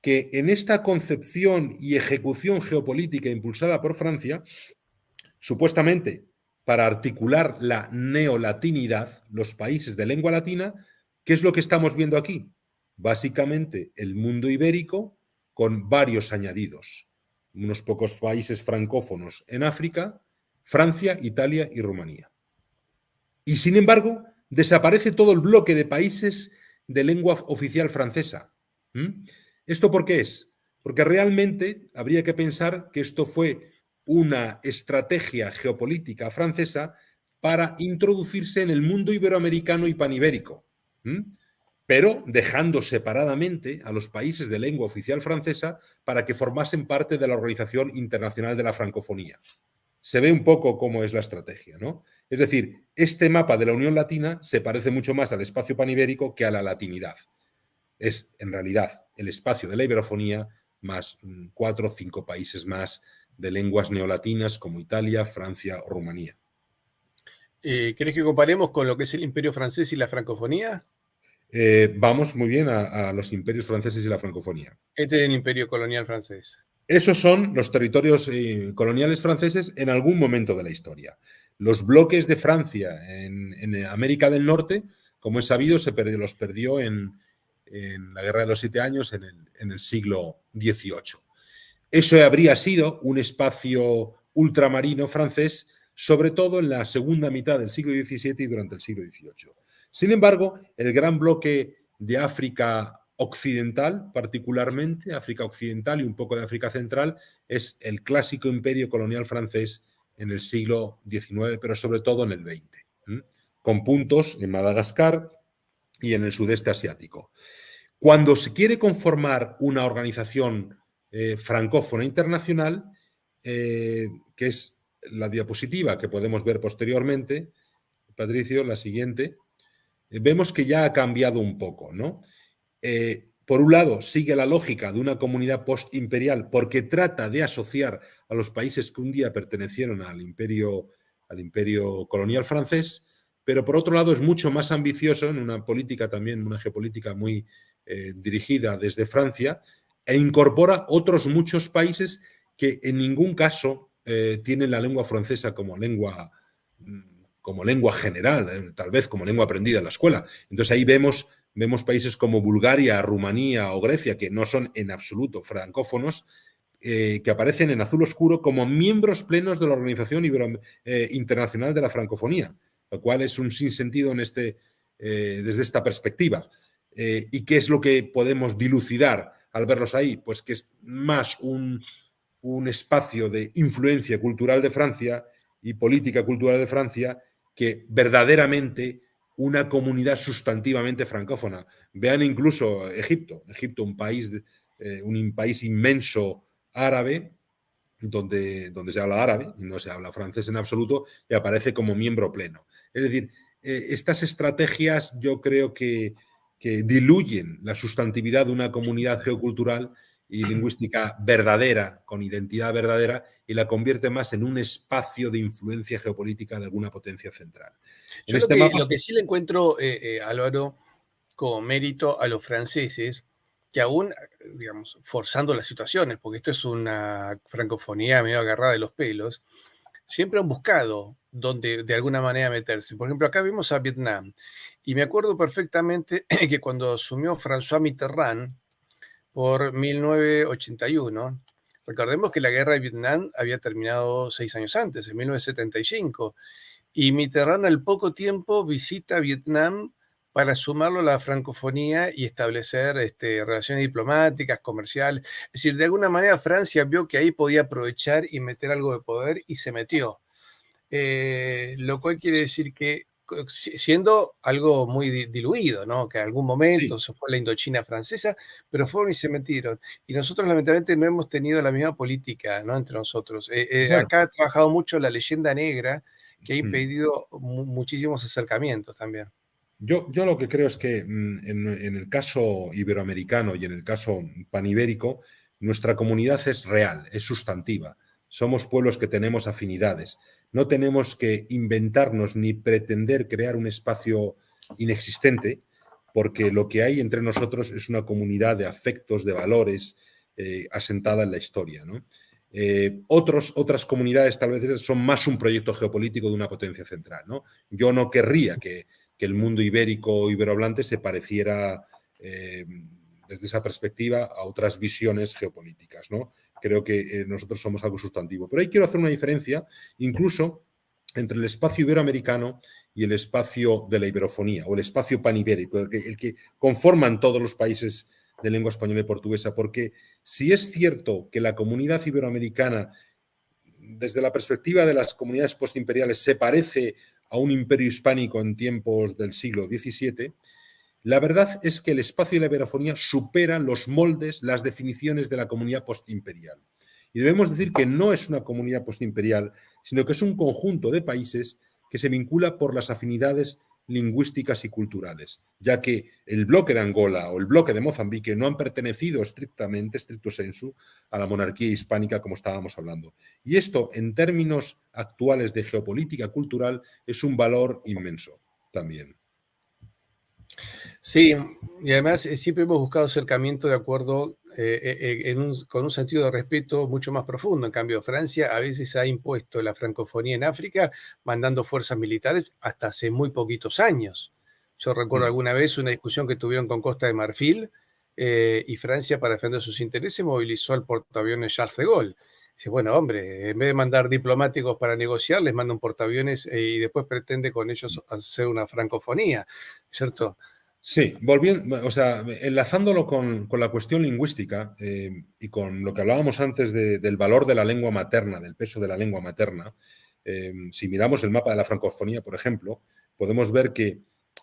que en esta concepción y ejecución geopolítica impulsada por Francia, supuestamente para articular la neolatinidad, los países de lengua latina, ¿qué es lo que estamos viendo aquí? Básicamente el mundo ibérico con varios añadidos. Unos pocos países francófonos en África, Francia, Italia y Rumanía. Y sin embargo, desaparece todo el bloque de países de lengua oficial francesa. ¿Esto por qué es? Porque realmente habría que pensar que esto fue una estrategia geopolítica francesa para introducirse en el mundo iberoamericano y panibérico, pero dejando separadamente a los países de lengua oficial francesa para que formasen parte de la Organización Internacional de la Francofonía. Se ve un poco cómo es la estrategia, ¿no? Es decir, este mapa de la Unión Latina se parece mucho más al espacio panibérico que a la latinidad. Es, en realidad, el espacio de la iberofonía más 4 o 5 países más de lenguas neolatinas como Italia, Francia o Rumanía. ¿Querés que comparemos con lo que es el Imperio Francés y la Francofonía? Vamos muy bien a los imperios franceses y la francofonía. Este es el Imperio Colonial Francés. Esos son los territorios coloniales franceses en algún momento de la historia. Los bloques de Francia en América del Norte, como es sabido, los perdió en la Guerra de los 7 Años en el siglo XVIII. Eso habría sido un espacio ultramarino francés, sobre todo en la segunda mitad del siglo XVII y durante el siglo XVIII. Sin embargo, el gran bloque de África occidental, particularmente África Occidental y un poco de África Central, es el clásico imperio colonial francés en el siglo XIX, pero sobre todo en el XX, con puntos en Madagascar y en el sudeste asiático. Cuando se quiere conformar una organización francófona internacional, que es la diapositiva que podemos ver posteriormente, Patricio, la siguiente, vemos que ya ha cambiado un poco, ¿no? Por un lado, sigue la lógica de una comunidad postimperial porque trata de asociar a los países que un día pertenecieron al imperio colonial francés, pero por otro lado es mucho más ambicioso en una política también, una geopolítica muy dirigida desde Francia, e incorpora otros muchos países que en ningún caso tienen la lengua francesa como lengua general, tal vez como lengua aprendida en la escuela. Entonces ahí vemos países como Bulgaria, Rumanía o Grecia, que no son en absoluto francófonos, que aparecen en azul oscuro como miembros plenos de la Organización Internacional de la Francofonía, lo cual es un sinsentido desde esta perspectiva. ¿Y qué es lo que podemos dilucidar al verlos ahí? Pues que es más un espacio de influencia cultural de Francia y política cultural de Francia que verdaderamente una comunidad sustantivamente francófona. Vean incluso Egipto, un país inmenso árabe, donde se habla árabe y no se habla francés en absoluto, y aparece como miembro pleno. Es decir, estas estrategias yo creo que diluyen la sustantividad de una comunidad geocultural y lingüística verdadera, con identidad verdadera, y la convierte más en un espacio de influencia geopolítica de alguna potencia central. En Yo este mapa... lo que sí le encuentro, Álvaro, como mérito a los franceses, que aún, digamos, forzando las situaciones, porque esto es una francofonía medio agarrada de los pelos, siempre han buscado donde de alguna manera meterse. Por ejemplo, acá vimos a Vietnam, y me acuerdo perfectamente que cuando asumió François Mitterrand por 1981, recordemos que la guerra de Vietnam había terminado 6 años antes, en 1975, y Mitterrand al poco tiempo visita Vietnam para sumarlo a la francofonía y establecer relaciones diplomáticas, comerciales. Es decir, de alguna manera Francia vio que ahí podía aprovechar y meter algo de poder y se metió. Lo cual quiere decir que, siendo algo muy diluido, ¿no? Que en algún Sí, momento se fue la Indochina francesa, pero fueron y se metieron. Y nosotros lamentablemente no hemos tenido la misma política, ¿no? Entre nosotros. bueno. Acá ha trabajado mucho la leyenda negra, que ha impedido muchísimos acercamientos también. Yo lo que creo es que en el caso iberoamericano y en el caso panibérico, nuestra comunidad es real, es sustantiva. Somos pueblos que tenemos afinidades. No tenemos que inventarnos ni pretender crear un espacio inexistente, porque lo que hay entre nosotros es una comunidad de afectos, de valores, asentada en la historia, ¿no? Otras comunidades tal vez son más un proyecto geopolítico de una potencia central, ¿no? Yo no querría que el mundo ibérico o iberohablante se pareciera desde esa perspectiva a otras visiones geopolíticas, ¿no? Creo que nosotros somos algo sustantivo. Pero ahí quiero hacer una diferencia incluso entre el espacio iberoamericano y el espacio de la iberofonía, o el espacio panibérico, el que conforman todos los países de lengua española y portuguesa, porque si es cierto que la comunidad iberoamericana, desde la perspectiva de las comunidades postimperiales, se parece a un imperio hispánico en tiempos del siglo XVII, la verdad es que el espacio de la iberofonía supera los moldes, las definiciones de la comunidad postimperial. Y debemos decir que no es una comunidad postimperial, sino que es un conjunto de países que se vincula por las afinidades lingüísticas y culturales, ya que el bloque de Angola o el bloque de Mozambique no han pertenecido estrictamente, stricto sensu, a la monarquía hispánica como estábamos hablando. Y esto, en términos actuales de geopolítica cultural, es un valor inmenso también. Sí, y además siempre hemos buscado acercamiento de acuerdo con un sentido de respeto mucho más profundo. En cambio, Francia a veces ha impuesto la francofonía en África mandando fuerzas militares hasta hace muy poquitos años. Yo recuerdo alguna vez una discusión que tuvieron con Costa de Marfil y Francia, para defender sus intereses, movilizó al portaaviones Charles de Gaulle. Dice, bueno, hombre, en vez de mandar diplomáticos para negociar, les manda un portaaviones y después pretende con ellos hacer una francofonía, ¿cierto? Sí, volviendo, o sea, enlazándolo con la cuestión lingüística y con lo que hablábamos antes del valor de la lengua materna, del peso de la lengua materna, si miramos el mapa de la francofonía, por ejemplo, podemos ver que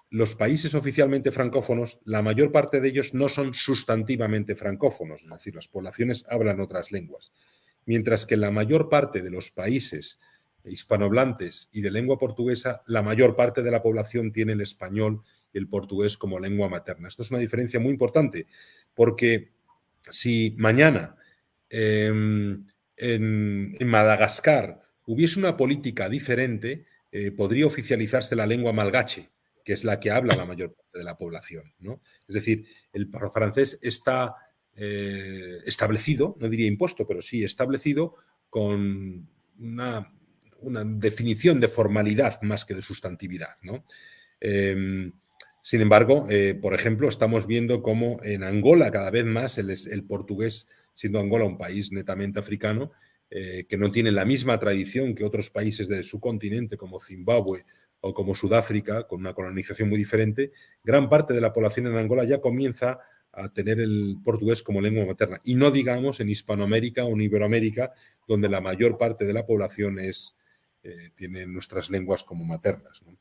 los países oficialmente francófonos, la mayor parte de ellos no son sustantivamente francófonos, es decir, las poblaciones hablan otras lenguas, mientras que la mayor parte de los países hispanohablantes y de lengua portuguesa, la mayor parte de la población tiene el español y el portugués como lengua materna. Esto es una diferencia muy importante, porque si mañana en Madagascar hubiese una política diferente, podría oficializarse la lengua malgache, que es la que habla la mayor parte de la población, ¿no? Es decir, el francés está establecido, no diría impuesto, pero sí establecido con una definición de formalidad más que de sustantividad, ¿no? Sin embargo, por ejemplo, estamos viendo cómo en Angola cada vez más el portugués, siendo Angola un país netamente africano, que no tiene la misma tradición que otros países de su continente, como Zimbabue o como Sudáfrica, con una colonización muy diferente, gran parte de la población en Angola ya comienza a tener el portugués como lengua materna. Y no digamos en Hispanoamérica o en Iberoamérica, donde la mayor parte de la población tiene nuestras lenguas como maternas, ¿no?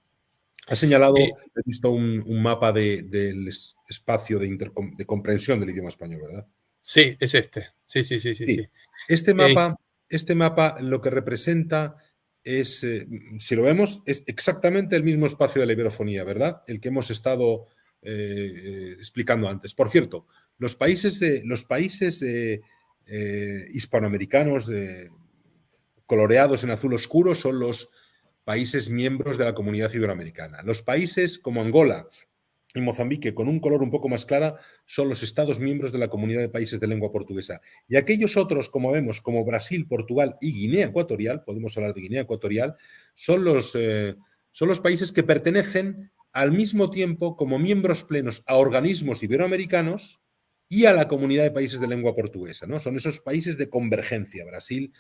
Ha señalado, he visto un mapa del espacio de comprensión del idioma español, ¿verdad? Sí, es este. Sí, sí, sí, sí, Sí. sí. Este mapa lo que representa es, si lo vemos, es exactamente el mismo espacio de la iberofonía, ¿verdad? El que hemos estado explicando antes. Por cierto, los países hispanoamericanos coloreados en azul oscuro son los países miembros de la Comunidad Iberoamericana. Los países como Angola y Mozambique, con un color un poco más clara, son los Estados miembros de la Comunidad de Países de Lengua Portuguesa. Y aquellos otros, como vemos, como Brasil, Portugal y Guinea Ecuatorial, podemos hablar de Guinea Ecuatorial, son los países que pertenecen al mismo tiempo como miembros plenos a organismos iberoamericanos y a la Comunidad de Países de Lengua Portuguesa, ¿no? Son esos países de convergencia, Brasil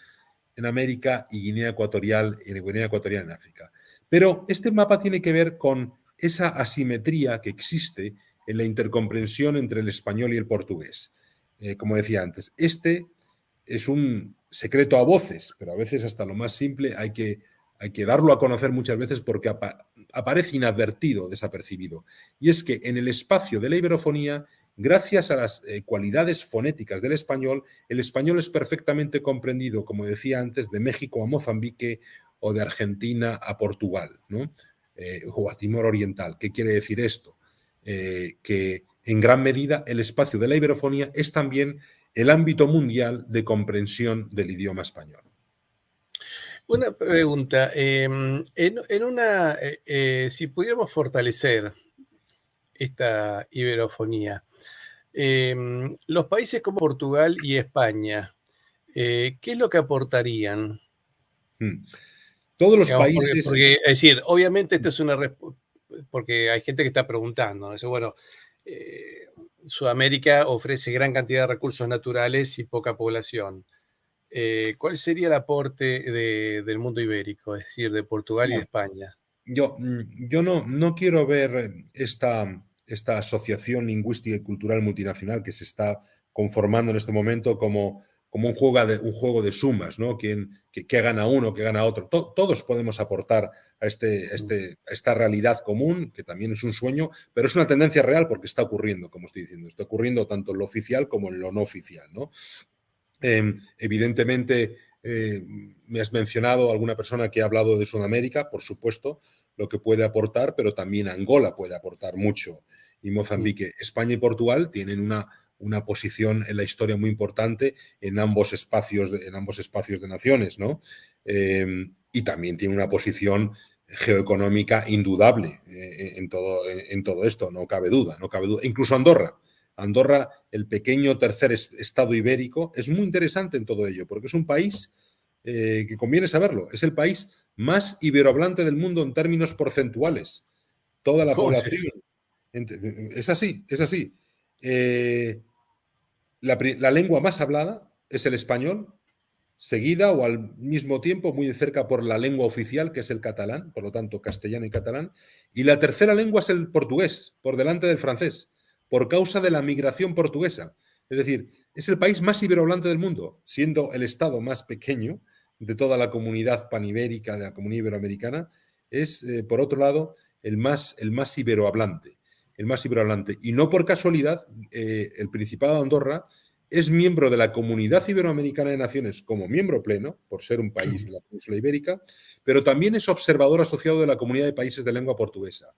en América y Guinea Ecuatorial en África. Pero este mapa tiene que ver con esa asimetría que existe en la intercomprensión entre el español y el portugués. Como decía antes, este es un secreto a voces, pero a veces hasta lo más simple hay que darlo a conocer muchas veces porque aparece inadvertido, desapercibido. Y es que en el espacio de la iberofonía, gracias a las cualidades fonéticas del español, el español es perfectamente comprendido, como decía antes, de México a Mozambique o de Argentina a Portugal, ¿no? O a Timor Oriental. ¿Qué quiere decir esto? Que en gran medida el espacio de la iberofonía es también el ámbito mundial de comprensión del idioma español. Una pregunta, si pudiéramos fortalecer esta iberofonía, los países como Portugal y España, ¿qué es lo que aportarían? Todos los Digamos, países... es decir, obviamente esto es porque hay gente que está preguntando, ¿no? Dice, bueno, Sudamérica ofrece gran cantidad de recursos naturales y poca población. ¿Cuál sería el aporte del mundo ibérico, es decir, de Portugal y de No, España? yo no quiero ver esta asociación lingüística y cultural multinacional que se está conformando en este momento como un juego de sumas, ¿no? Que gana uno, que gana otro. Todos podemos aportar a esta realidad común, que también es un sueño, pero es una tendencia real porque está ocurriendo, como estoy diciendo. Está ocurriendo tanto en lo oficial como en lo no oficial, ¿no? Evidentemente, me has mencionado alguna persona que ha hablado de Sudamérica, por supuesto, lo que puede aportar, pero también Angola puede aportar mucho y Mozambique. España y Portugal tienen una posición en la historia muy importante en ambos espacios de naciones, ¿no? Y también tiene una posición geoeconómica indudable en todo esto, no cabe duda, no cabe duda. Incluso Andorra, el pequeño tercer estado ibérico, es muy interesante en todo ello, porque es un país que conviene saberlo, es el país más iberohablante del mundo en términos porcentuales. Toda la ¿Cómo es población. eso? Es así, es así. La lengua más hablada es el español, seguida o al mismo tiempo, muy de cerca por la lengua oficial, que es el catalán, por lo tanto, castellano y catalán. Y la tercera lengua es el portugués, por delante del francés, por causa de la migración portuguesa. Es decir, es el país más iberohablante del mundo, siendo el estado más pequeño de toda la comunidad panibérica, de la comunidad iberoamericana. Es, por otro lado, el más iberohablante. El más iberohablante. Y no por casualidad, el Principado de Andorra es miembro de la Comunidad Iberoamericana de Naciones como miembro pleno, por ser un país de la península ibérica, pero también es observador asociado de la Comunidad de Países de Lengua Portuguesa.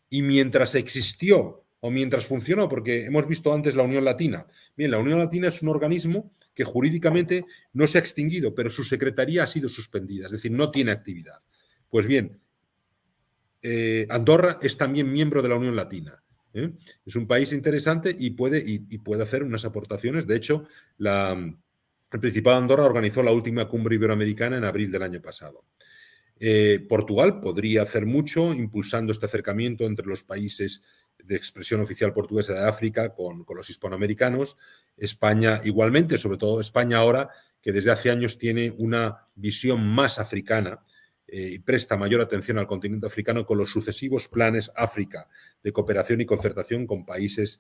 Y mientras existió o mientras funcionó, porque hemos visto antes la Unión Latina. Bien, la Unión Latina es un organismo que jurídicamente no se ha extinguido, pero su secretaría ha sido suspendida, es decir, no tiene actividad. Pues bien, Andorra es también miembro de la Unión Latina. Es un país interesante y puede hacer unas aportaciones. De hecho, el Principado de Andorra organizó la última cumbre iberoamericana en abril del año pasado. Portugal podría hacer mucho impulsando este acercamiento entre los países de expresión oficial portuguesa de África con los hispanoamericanos. España igualmente, sobre todo España ahora, que desde hace años tiene una visión más africana y presta mayor atención al continente africano con los sucesivos planes África de cooperación y concertación con países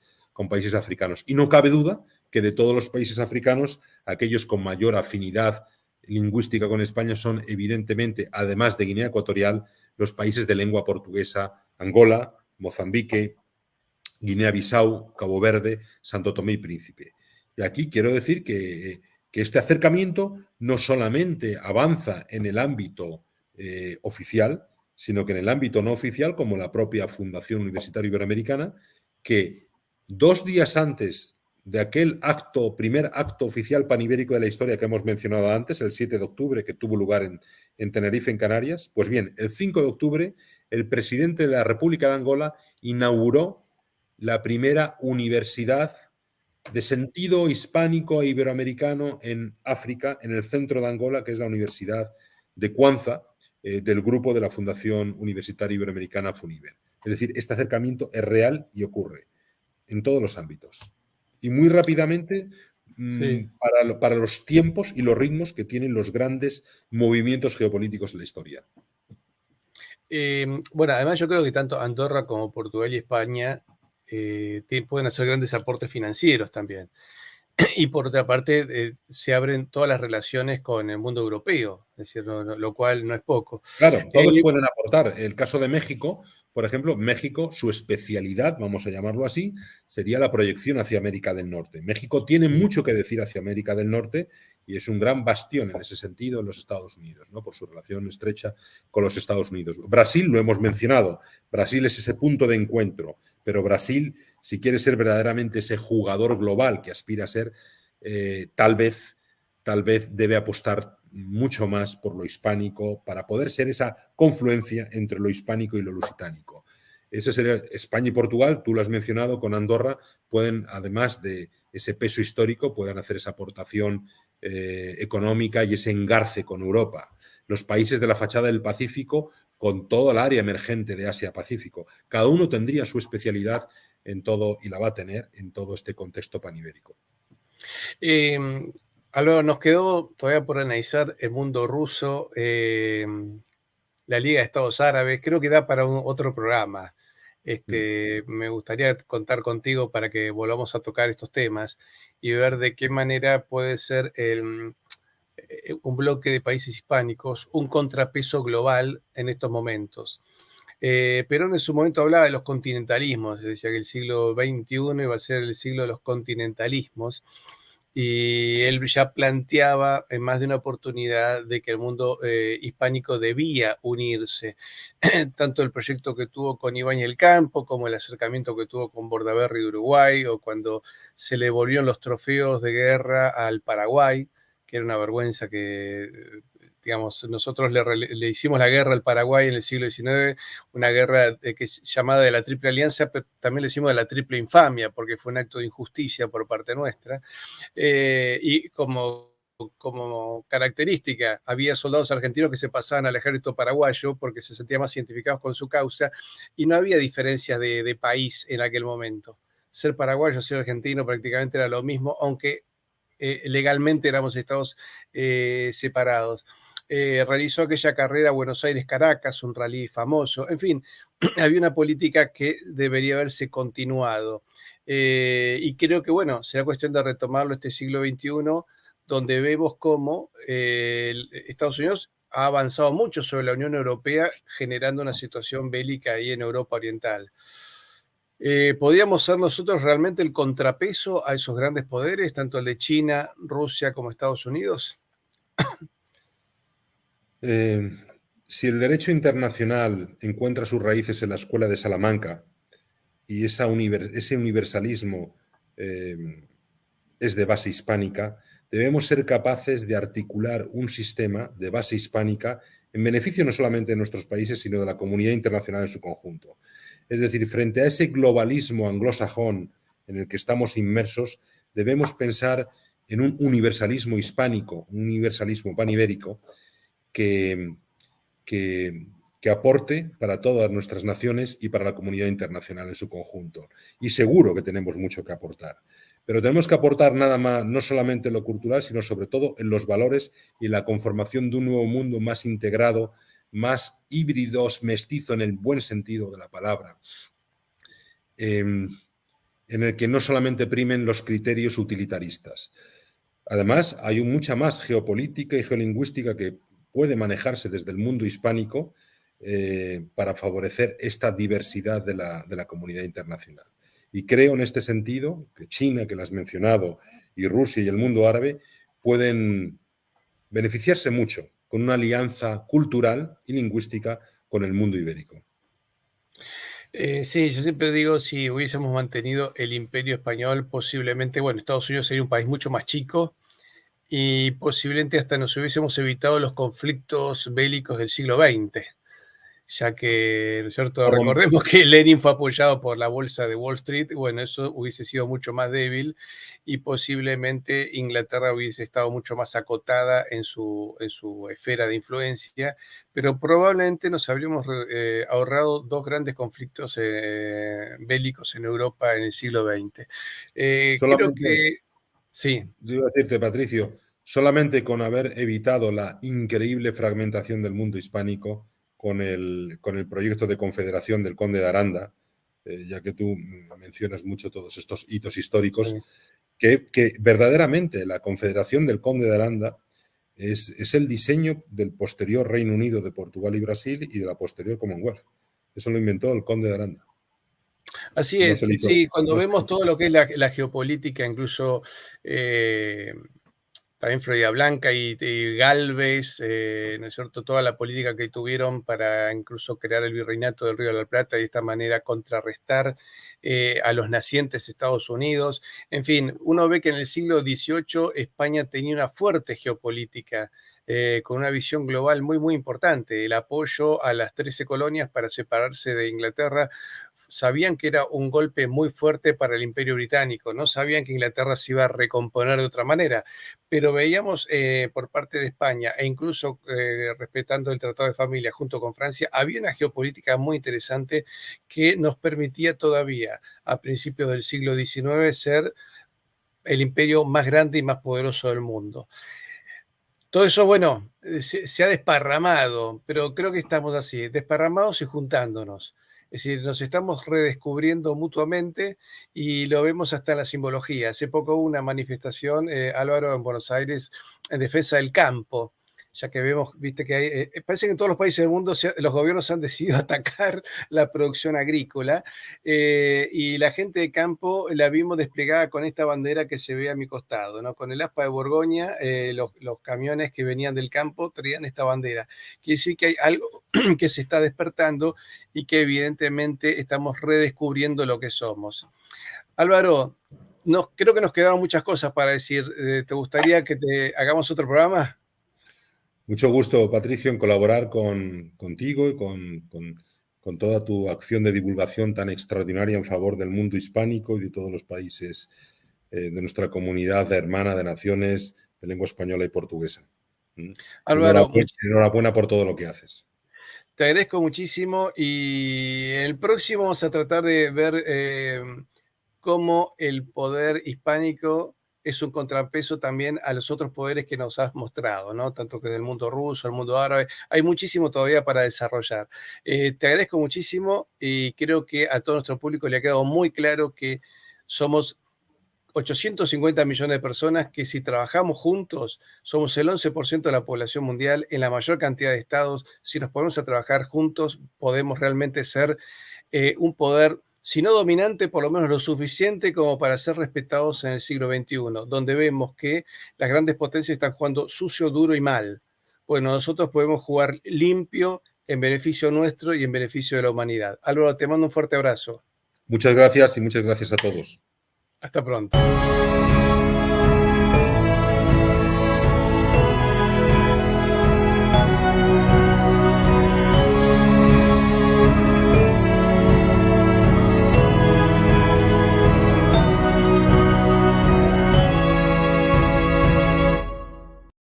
africanos. Y no cabe duda que de todos los países africanos, aquellos con mayor afinidad lingüística con España son evidentemente, además de Guinea Ecuatorial, los países de lengua portuguesa, Angola, Mozambique, Guinea-Bissau, Cabo Verde, Santo Tomé y Príncipe. Y aquí quiero decir que este acercamiento no solamente avanza en el ámbito oficial, sino que en el ámbito no oficial, como la propia Fundación Universitaria Iberoamericana, que 2 días antes de aquel primer acto oficial panibérico de la historia que hemos mencionado antes, el 7 de octubre, que tuvo lugar en Tenerife, en Canarias, pues bien, el 5 de octubre, el presidente de la República de Angola inauguró la primera universidad de sentido hispánico e iberoamericano en África, en el centro de Angola, que es la Universidad de Cuanza, del grupo de la Fundación Universitaria Iberoamericana FUNIBER. Es decir, este acercamiento es real y ocurre en todos los ámbitos. Y muy rápidamente, Sí. para los tiempos y los ritmos que tienen los grandes movimientos geopolíticos en la historia. Bueno, además yo creo que tanto Andorra como Portugal y España pueden hacer grandes aportes financieros también. Y por otra parte, se abren todas las relaciones con el mundo europeo, es decir, lo cual no es poco. Claro, Eh, todos pueden aportar. El caso de México, por ejemplo, México, su especialidad, vamos a llamarlo así, sería la proyección hacia América del Norte. México tiene mucho que decir hacia América del Norte y es un gran bastión en ese sentido en los Estados Unidos, ¿no? Por su relación estrecha con los Estados Unidos. Brasil, lo hemos mencionado, Brasil es ese punto de encuentro, pero Brasil, si quiere ser verdaderamente ese jugador global que aspira a ser, tal vez debe apostar mucho más por lo hispánico para poder ser esa confluencia entre lo hispánico y lo lusitánico. Ese sería España y Portugal, tú lo has mencionado, con Andorra, pueden, además de ese peso histórico, puedan hacer esa aportación económica y ese engarce con Europa. Los países de la fachada del Pacífico, con toda el área emergente de Asia-Pacífico. Cada uno tendría su especialidad en todo, y la va a tener en todo este contexto panibérico. Eh, Álvaro, nos quedó todavía por analizar el mundo ruso, la Liga de Estados Árabes. Creo que da para otro programa. Me gustaría contar contigo para que volvamos a tocar estos temas y ver de qué manera puede ser un bloque de países hispánicos un contrapeso global en estos momentos. Perón en su momento hablaba de los continentalismos, decía que el siglo XXI iba a ser el siglo de los continentalismos, y él ya planteaba en más de una oportunidad de que el mundo hispánico debía unirse, tanto el proyecto que tuvo con Ibáñez del Campo, como el acercamiento que tuvo con Bordaberry de Uruguay, o cuando se le volvieron los trofeos de guerra al Paraguay, que era una vergüenza que, digamos, nosotros le hicimos la guerra al Paraguay en el siglo XIX, una guerra llamada de la Triple Alianza, pero también le hicimos de la Triple Infamia, porque fue un acto de injusticia por parte nuestra. Y como característica, había soldados argentinos que se pasaban al ejército paraguayo porque se sentían más identificados con su causa, y no había diferencias de país en aquel momento. Ser paraguayo, ser argentino prácticamente era lo mismo, aunque legalmente éramos estados separados. Realizó aquella carrera Buenos Aires-Caracas, un rally famoso. En fin, había una política que debería haberse continuado. Y creo que, bueno, será cuestión de retomarlo este siglo XXI, donde vemos cómo Estados Unidos ha avanzado mucho sobre la Unión Europea, generando una situación bélica ahí en Europa Oriental. ¿Podríamos ser nosotros realmente el contrapeso a esos grandes poderes, tanto el de China, Rusia como Estados Unidos? Eh, si el derecho internacional encuentra sus raíces en la Escuela de Salamanca y ese universalismo es de base hispánica, debemos ser capaces de articular un sistema de base hispánica en beneficio no solamente de nuestros países, sino de la comunidad internacional en su conjunto. Es decir, frente a ese globalismo anglosajón en el que estamos inmersos, debemos pensar en un universalismo hispánico, un universalismo panibérico que, que, que aporte para todas nuestras naciones y para la comunidad internacional en su conjunto. Y seguro que tenemos mucho que aportar. Pero tenemos que aportar nada más, no solamente en lo cultural, sino sobre todo en los valores y en la conformación de un nuevo mundo más integrado, más híbridos, mestizo en el buen sentido de la palabra, en el que no solamente primen los criterios utilitaristas. Además, hay mucha más geopolítica y geolingüística que puede manejarse desde el mundo hispánico para favorecer esta diversidad de la comunidad internacional. Y creo en este sentido que China, que lo has mencionado, y Rusia y el mundo árabe pueden beneficiarse mucho con una alianza cultural y lingüística con el mundo ibérico. Sí, yo siempre digo, si hubiésemos mantenido el imperio español, posiblemente, bueno, Estados Unidos sería un país mucho más chico y posiblemente hasta nos hubiésemos evitado los conflictos bélicos del siglo XX, ya que, ¿no es cierto? Por lo, Recordemos que Lenin fue apoyado por la bolsa de Wall Street, bueno, eso hubiese sido mucho más débil y posiblemente Inglaterra hubiese estado mucho más acotada en su esfera de influencia, pero probablemente nos habríamos ahorrado dos grandes conflictos bélicos en Europa en el siglo XX. Creo solamente, que sí. yo iba a decirte, Patricio, solamente con haber evitado la increíble fragmentación del mundo hispánico con el proyecto de confederación del Conde de Aranda, ya que tú mencionas mucho todos estos hitos históricos, Sí. que verdaderamente la confederación del Conde de Aranda es el diseño del posterior Reino Unido de Portugal y Brasil y de la posterior Commonwealth. Eso lo inventó el Conde de Aranda. Así No es, se le hizo, sí, cuando no se le vemos hizo. todo lo que es la geopolítica, incluso eh, también Florida Blanca y Galvez, ¿no es cierto? Toda la política que tuvieron para incluso crear el virreinato del Río de la Plata y de esta manera contrarrestar a los nacientes Estados Unidos. En fin, uno ve que en el siglo XVIII España tenía una fuerte geopolítica. Con una visión global muy, muy importante. El apoyo a las 13 colonias para separarse de Inglaterra sabían que era un golpe muy fuerte para el Imperio Británico, no sabían que Inglaterra se iba a recomponer de otra manera, pero veíamos por parte de España e incluso respetando el Tratado de Familia junto con Francia, había una geopolítica muy interesante que nos permitía todavía a principios del siglo XIX ser el imperio más grande y más poderoso del mundo. Todo eso, bueno, se ha desparramado, pero creo que estamos así, desparramados y juntándonos. Es decir, nos estamos redescubriendo mutuamente y lo vemos hasta en la simbología. Hace poco hubo una manifestación, Álvaro, en Buenos Aires, en defensa del campo, ya que vemos, viste que hay, parece que en todos los países del mundo los gobiernos han decidido atacar la producción agrícola y la gente de campo la vimos desplegada con esta bandera que se ve a mi costado, ¿no? Con el aspa de Borgoña, los camiones que venían del campo traían esta bandera. Quiere decir que hay algo que se está despertando y que evidentemente estamos redescubriendo lo que somos. Álvaro, creo que nos quedaron muchas cosas para decir. ¿Te gustaría que te hagamos otro programa? Mucho gusto, Patricio, en colaborar contigo y con toda tu acción de divulgación tan extraordinaria en favor del mundo hispánico y de todos los países de nuestra comunidad hermana de naciones de lengua española y portuguesa. Álvaro, Enhorabuena por todo lo que haces. te agradezco muchísimo y en el próximo vamos a tratar de ver cómo el poder hispánico es un contrapeso también a los otros poderes que nos has mostrado, ¿no? Tanto que del mundo ruso, el mundo árabe, hay muchísimo todavía para desarrollar. Te agradezco muchísimo y creo que a todo nuestro público le ha quedado muy claro que somos 850 millones de personas que si trabajamos juntos somos el 11% de la población mundial en la mayor cantidad de estados. Si nos ponemos a trabajar juntos podemos realmente ser un poder, si no dominante, por lo menos lo suficiente como para ser respetados en el siglo XXI, donde vemos que las grandes potencias están jugando sucio, duro y mal. Bueno, nosotros podemos jugar limpio en beneficio nuestro y en beneficio de la humanidad. Álvaro, te mando un fuerte abrazo. Muchas gracias y muchas gracias a todos. Hasta pronto.